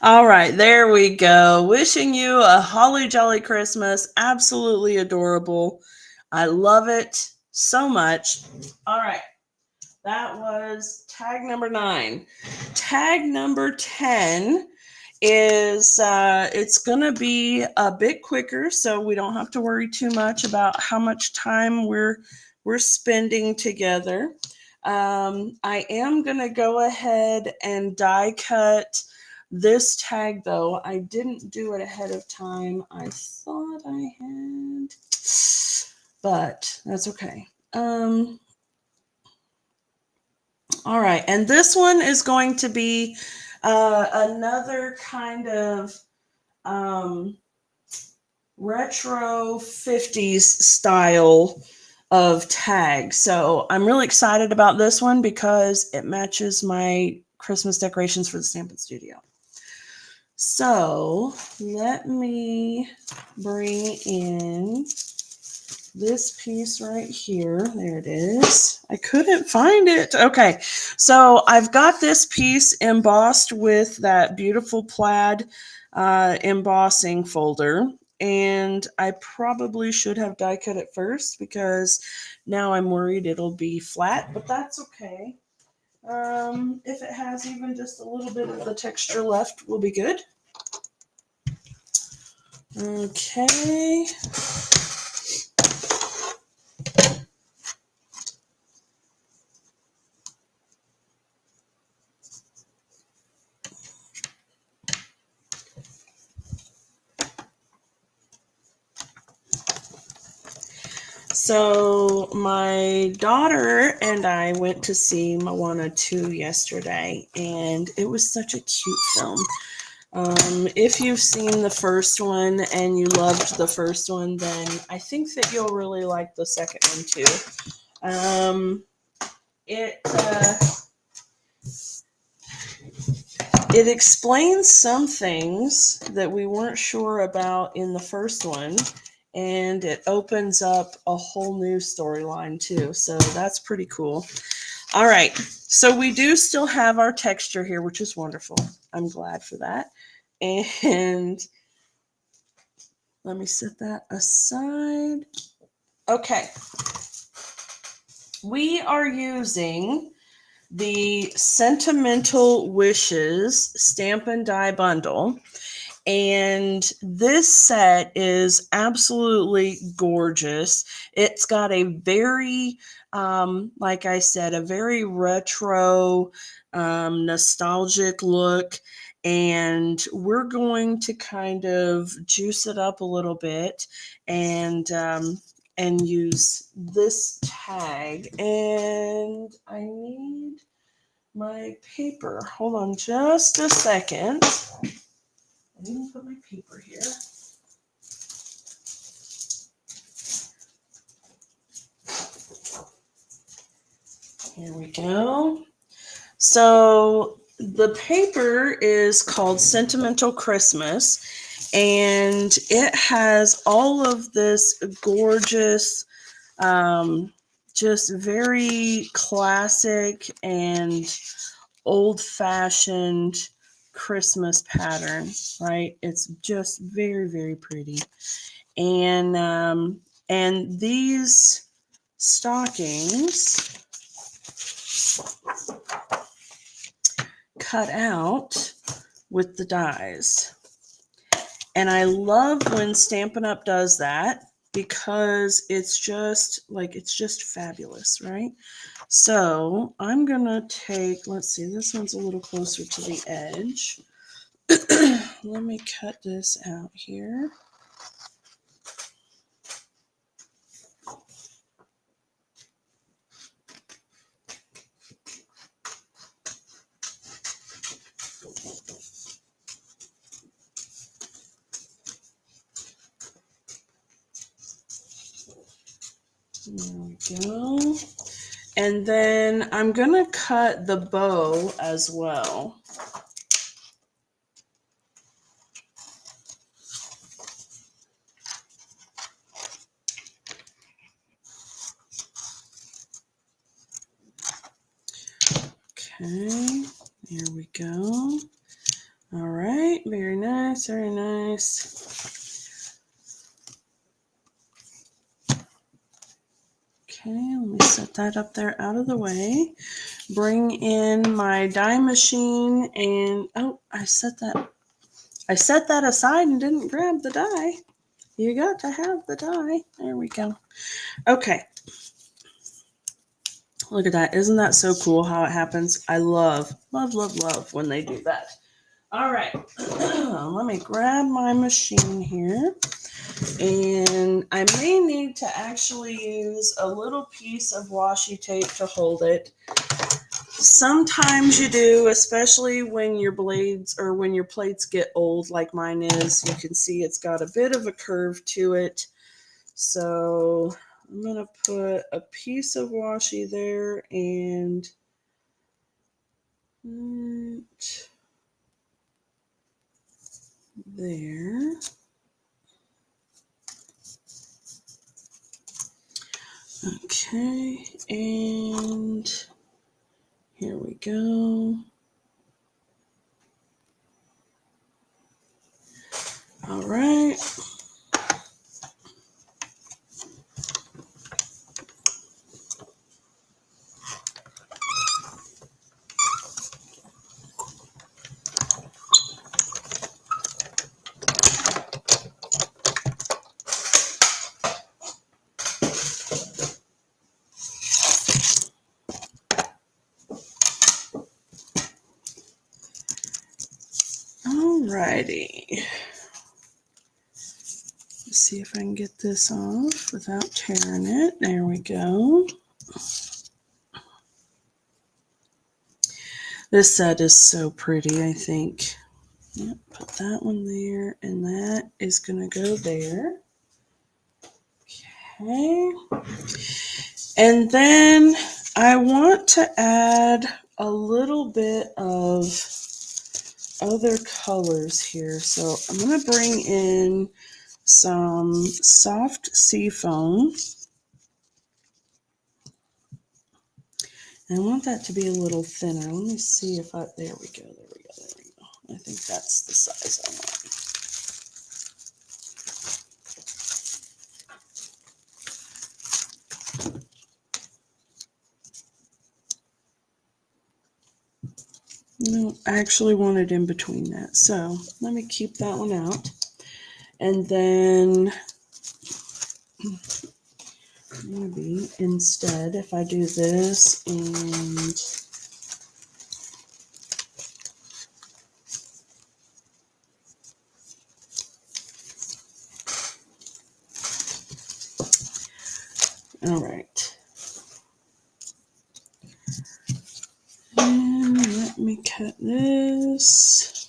All right, there we go. Wishing you a holly jolly Christmas. Absolutely adorable. I love it so much. All right, that was tag number 9. Tag number 10 is it's gonna be a bit quicker, so we don't have to worry too much about how much time we're spending together. I am gonna go ahead and die cut this tag, though. I didn't do it ahead of time. I thought I had, but that's okay. All right, and this one is going to be another kind of retro 50s style of tag. So I'm really excited about this one because it matches my Christmas decorations for the Stampin' Studio. So let me bring in this piece right here. There it is. I couldn't find it. Okay, so I've got this piece embossed with that beautiful plaid embossing folder. And I probably should have die cut it first because now I'm worried it'll be flat, but that's okay. If it has even just a little bit of the texture left, we'll be good. Okay. So my daughter and I went to see Moana 2 yesterday, and it was such a cute film. If you've seen the first one and you loved the first one, then I think that you'll really like the second one too. It explains some things that we weren't sure about in the first one, and it opens up a whole new storyline too. So that's pretty cool. All right, so we do still have our texture here, which is wonderful. I'm glad for that. And let me set that aside. Okay. We are using the Sentimental Wishes Stampin' Die Bundle. And this set is absolutely gorgeous. It's got a very, like I said, a very retro nostalgic look. And we're going to kind of juice it up a little bit and use this tag. And I need my paper. Hold on just a second. I didn't put my paper here. Here we go. So the paper is called Sentimental Christmas, and it has all of this gorgeous, just very classic and old-fashioned Christmas pattern, right? It's just very, very pretty. And these stockings cut out with the dies. And I love when Stampin' Up! Does that because it's just fabulous, right? So I'm gonna take, let's see, this one's a little closer to the edge. Let me cut this out here. There we go. And then I'm gonna cut the bow as well. Okay, there we go. All right, very nice, very nice. Okay, let me set that up there out of the way. Bring in my die machine and, oh, I set that aside and didn't grab the die. You got to have the die. There we go. Okay. Look at that. Isn't that so cool how it happens? I love when they do that. All right. Let me grab my machine here. And I may need to actually use a little piece of washi tape to hold it. Sometimes you do, especially when your blades or when your plates get old like mine is. You can see it's got a bit of a curve to it. So I'm going to put a piece of washi there and there. Okay, and here we go. All right. Alrighty. Let's see if I can get this off without tearing it. There we go. This set is so pretty, I think. Yep, put that one there, and that is going to go there. Okay. And then I want to add a little bit of other colors here. So I'm going to bring in some soft seafoam. And I want that to be a little thinner. Let me see if I, there we go. I think that's the size I want. No, I actually want it in between that. So let me keep that one out. And then maybe instead, if I do this and All right. And let me cut this.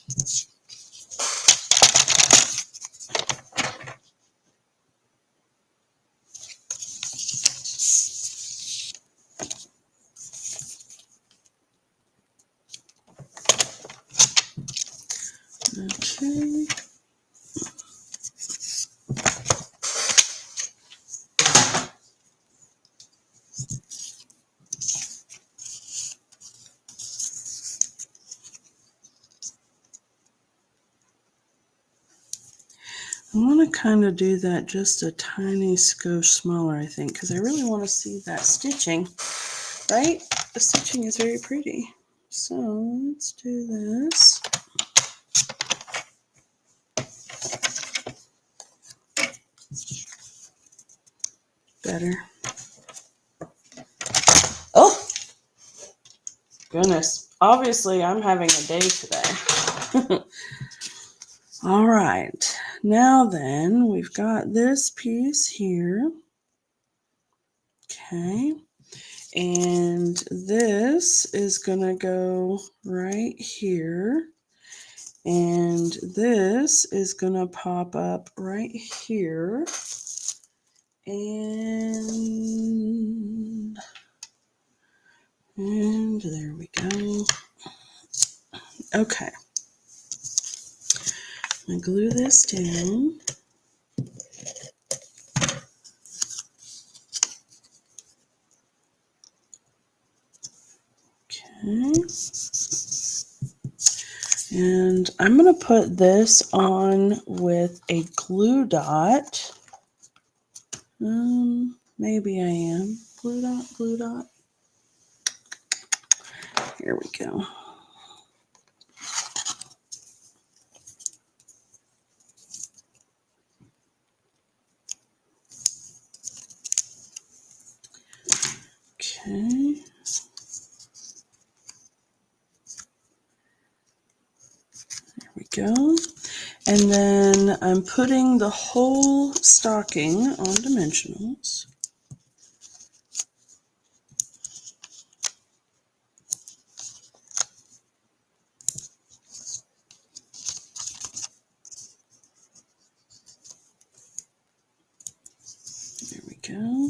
Okay. I want to kind of do that just a tiny skosh smaller, I think, because I really want to see that stitching, right? The stitching is very pretty. So let's do this. Better. Oh, goodness. Obviously, I'm having a day today. All right. Now then, we've got this piece here. Okay. And this is going to go right here. And this is going to pop up right here. And there we go. Okay. I'm going to glue this down. Okay. And I'm going to put this on with a glue dot. Maybe I am. Glue dot, glue dot. Here we go. Okay. There we go. And then I'm putting the whole stocking on dimensionals. There we go.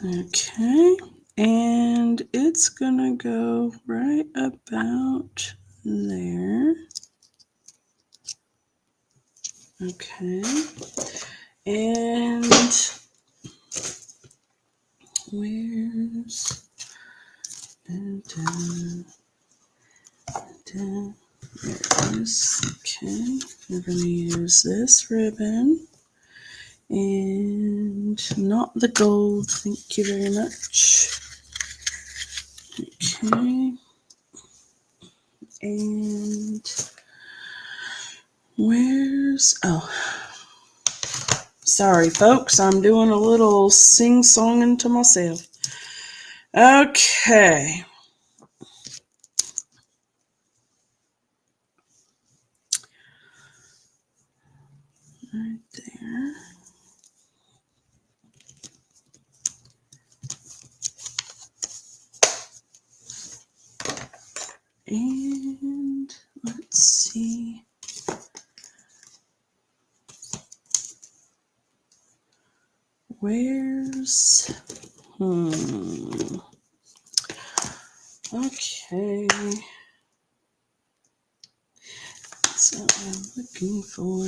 Okay, and it's gonna go right about there. Okay, and where's there it is. Okay, we're gonna use this ribbon. And not the gold, thank you very much. Okay. And oh, sorry folks, I'm doing a little sing-songing to myself. Okay. Right there. And let's see. Where's, okay. That's what I'm looking for.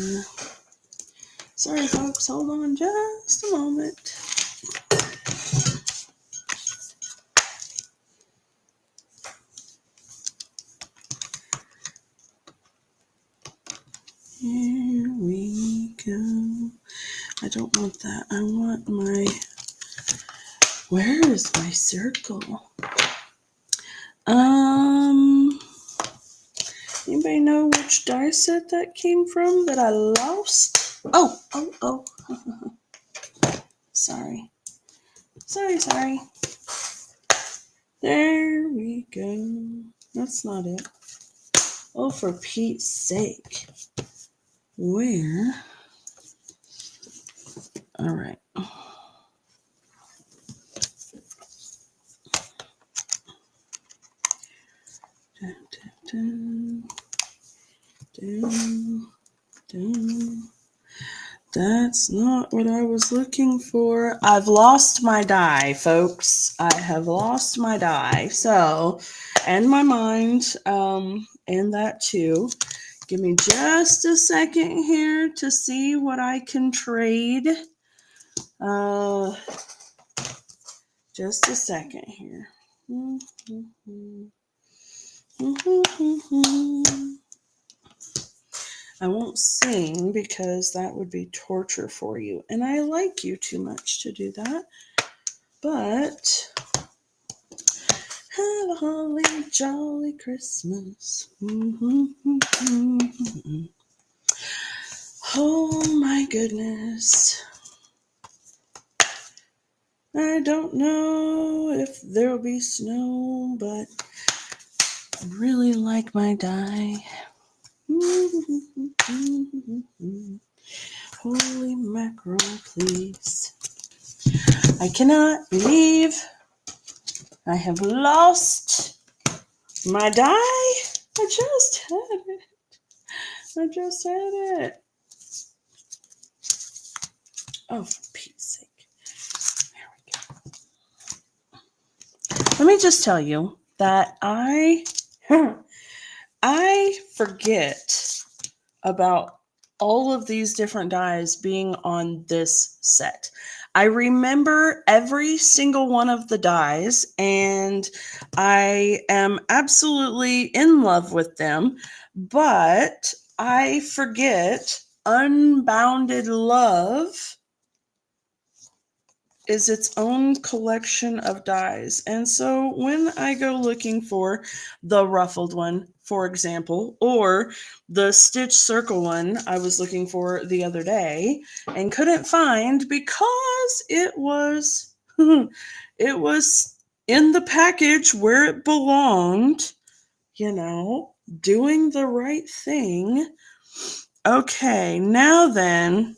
Sorry folks, hold on just a moment. Here we go. I don't want that. I want where is my circle? Anybody know which which die set that came from that I lost. Oh. Sorry. There we go. That's not it. Oh, for Pete's sake. Where? All right. That's not what I was looking for. I've lost my die, folks. I have lost my die. So, and my mind, and that too. Give me just a second here to see what I can trade. Just a second here. I won't sing because that would be torture for you. And I like you too much to do that. But have a holly jolly Christmas. Oh my goodness. I don't know if there'll be snow, but I really like my die. Holy mackerel, please. I cannot believe I have lost my die. I just had it. Oh, for Pete's sake. There we go. Let me just tell you that I forget about all of these different dies being on this set. I remember every single one of the dies, and I am absolutely in love with them, but I forget Unbounded Love is its own collection of dies. And so when I go looking for the ruffled one, for example, or the stitch circle one I was looking for the other day and couldn't find because it was it was in the package where it belonged, doing the right thing. Okay, now then,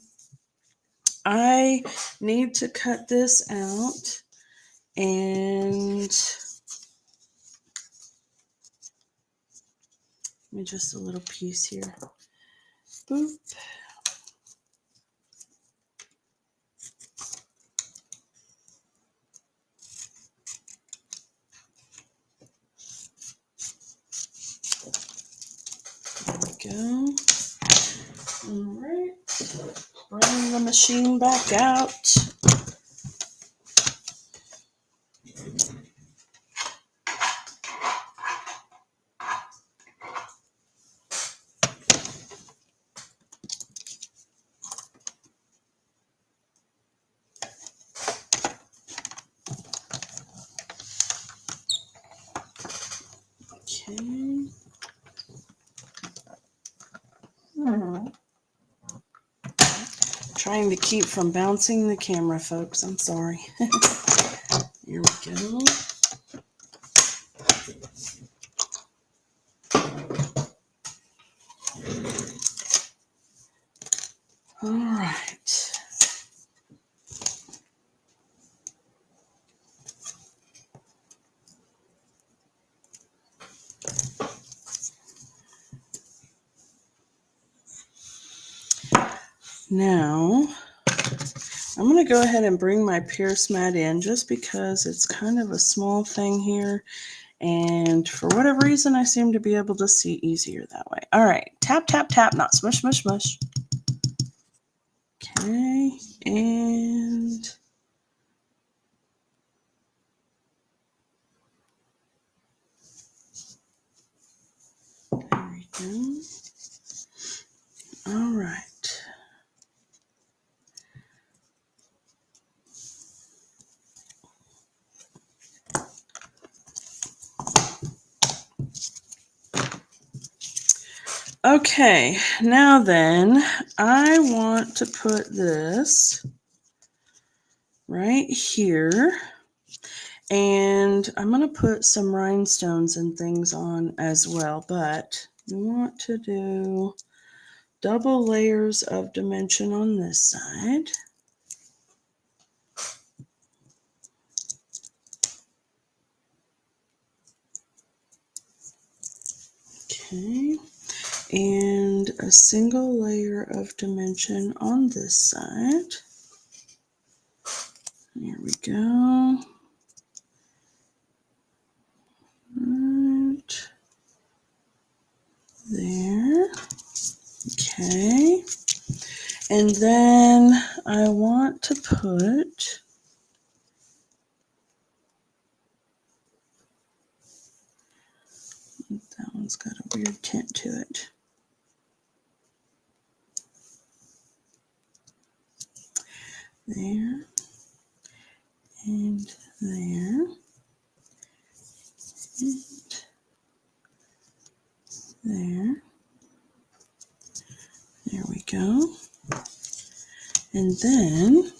I need to cut this out and give me just a little piece here. Boop. There we go. All right. Bring the machine back out. Okay. Trying to keep from bouncing the camera, folks. I'm sorry. Here we go. All right. Now, I'm going to go ahead and bring my Pierce mat in just because it's kind of a small thing here. And for whatever reason, I seem to be able to see easier that way. All right. Tap, tap, tap, not smush, smush, smush. Okay. And there we go. All right. Okay, now then, I want to put this right here. And I'm going to put some rhinestones and things on as well, but we want to do double layers of dimension on this side. Okay, and a single layer of dimension on this side. Here we go. Right there. Okay. And then I want to put that one's got a weird tint to it. There and there and there. There we go. And then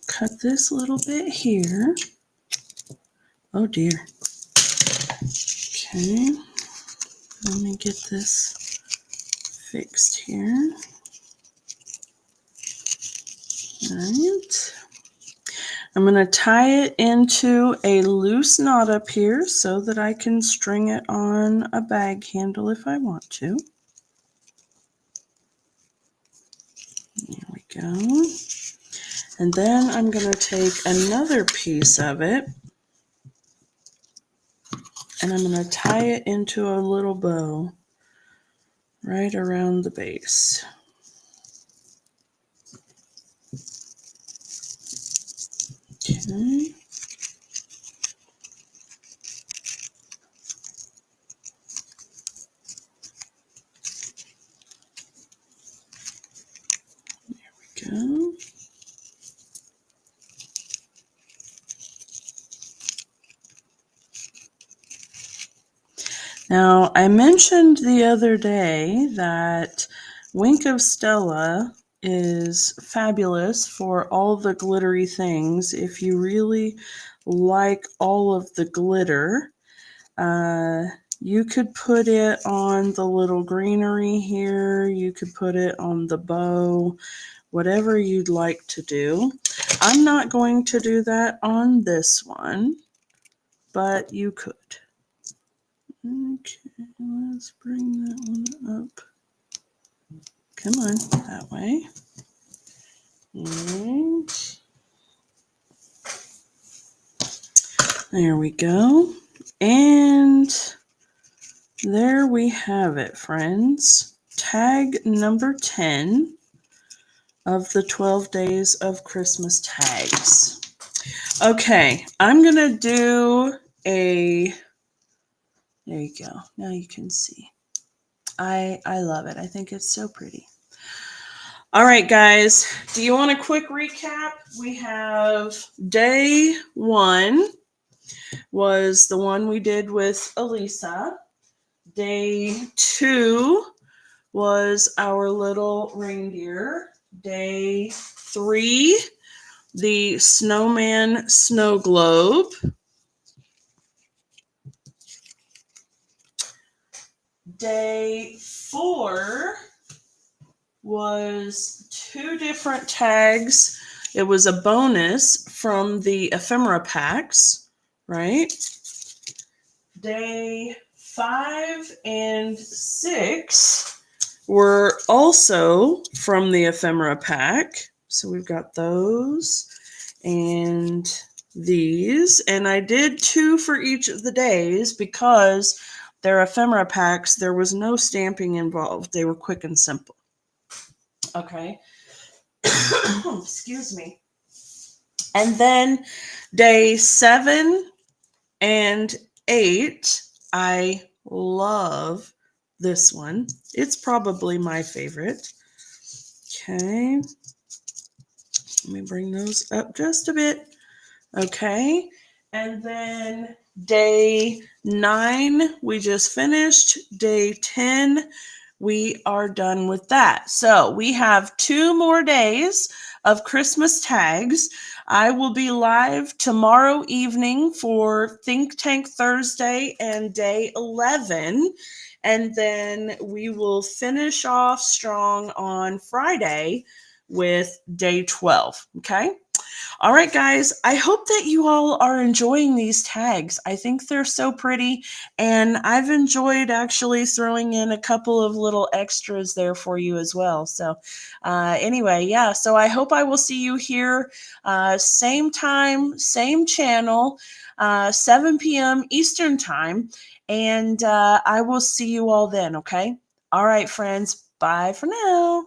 cut this little bit here. Oh dear. Okay. Let me get this fixed here. All right. I'm going to tie it into a loose knot up here so that I can string it on a bag handle if I want to. There we go. And then I'm going to take another piece of it and I'm going to tie it into a little bow right around the base. Okay. There we go. Now, I mentioned the other day that Wink of Stella is fabulous for all the glittery things. If you really like all of the glitter, you could put it on the little greenery here. You could put it on the bow, whatever you'd like to do. I'm not going to do that on this one, but you could. Okay, let's bring that one up. Come on, that way. And there we go. And there we have it, friends. Tag number 10 of the 12 Days of Christmas tags. Okay, I'm going to do a... There you go. Now you can see. I love it. I think it's so pretty. All right, guys. Do you want a quick recap? We have day 1 was the one we did with Elisa. Day 2 was our little reindeer. Day 3, the snowman snow globe. Day 4 was 2 different tags. It was a bonus from the ephemera packs, right? Day 5 and 6 were also from the ephemera pack. So we've got those and these. And I did 2 for each of the days because they're ephemera packs. There was no stamping involved. They were quick and simple. Okay. Excuse me. And then day 7 and 8, I love this one. It's probably my favorite. Okay. Let me bring those up just a bit. Okay. And then day 9, we just finished. Day 10, we are done with that. So we have 2 more days of Christmas tags. I will be live tomorrow evening for Think Tank Thursday and day 11. And then we will finish off strong on Friday with day 12. Okay. All right, guys, I hope that you all are enjoying these tags. I think they're so pretty, and I've enjoyed actually throwing in a couple of little extras there for you as well. So anyway, yeah, so I hope I will see you here same time, same channel, 7 p.m. Eastern Time, and I will see you all then, okay? All right, friends, bye for now.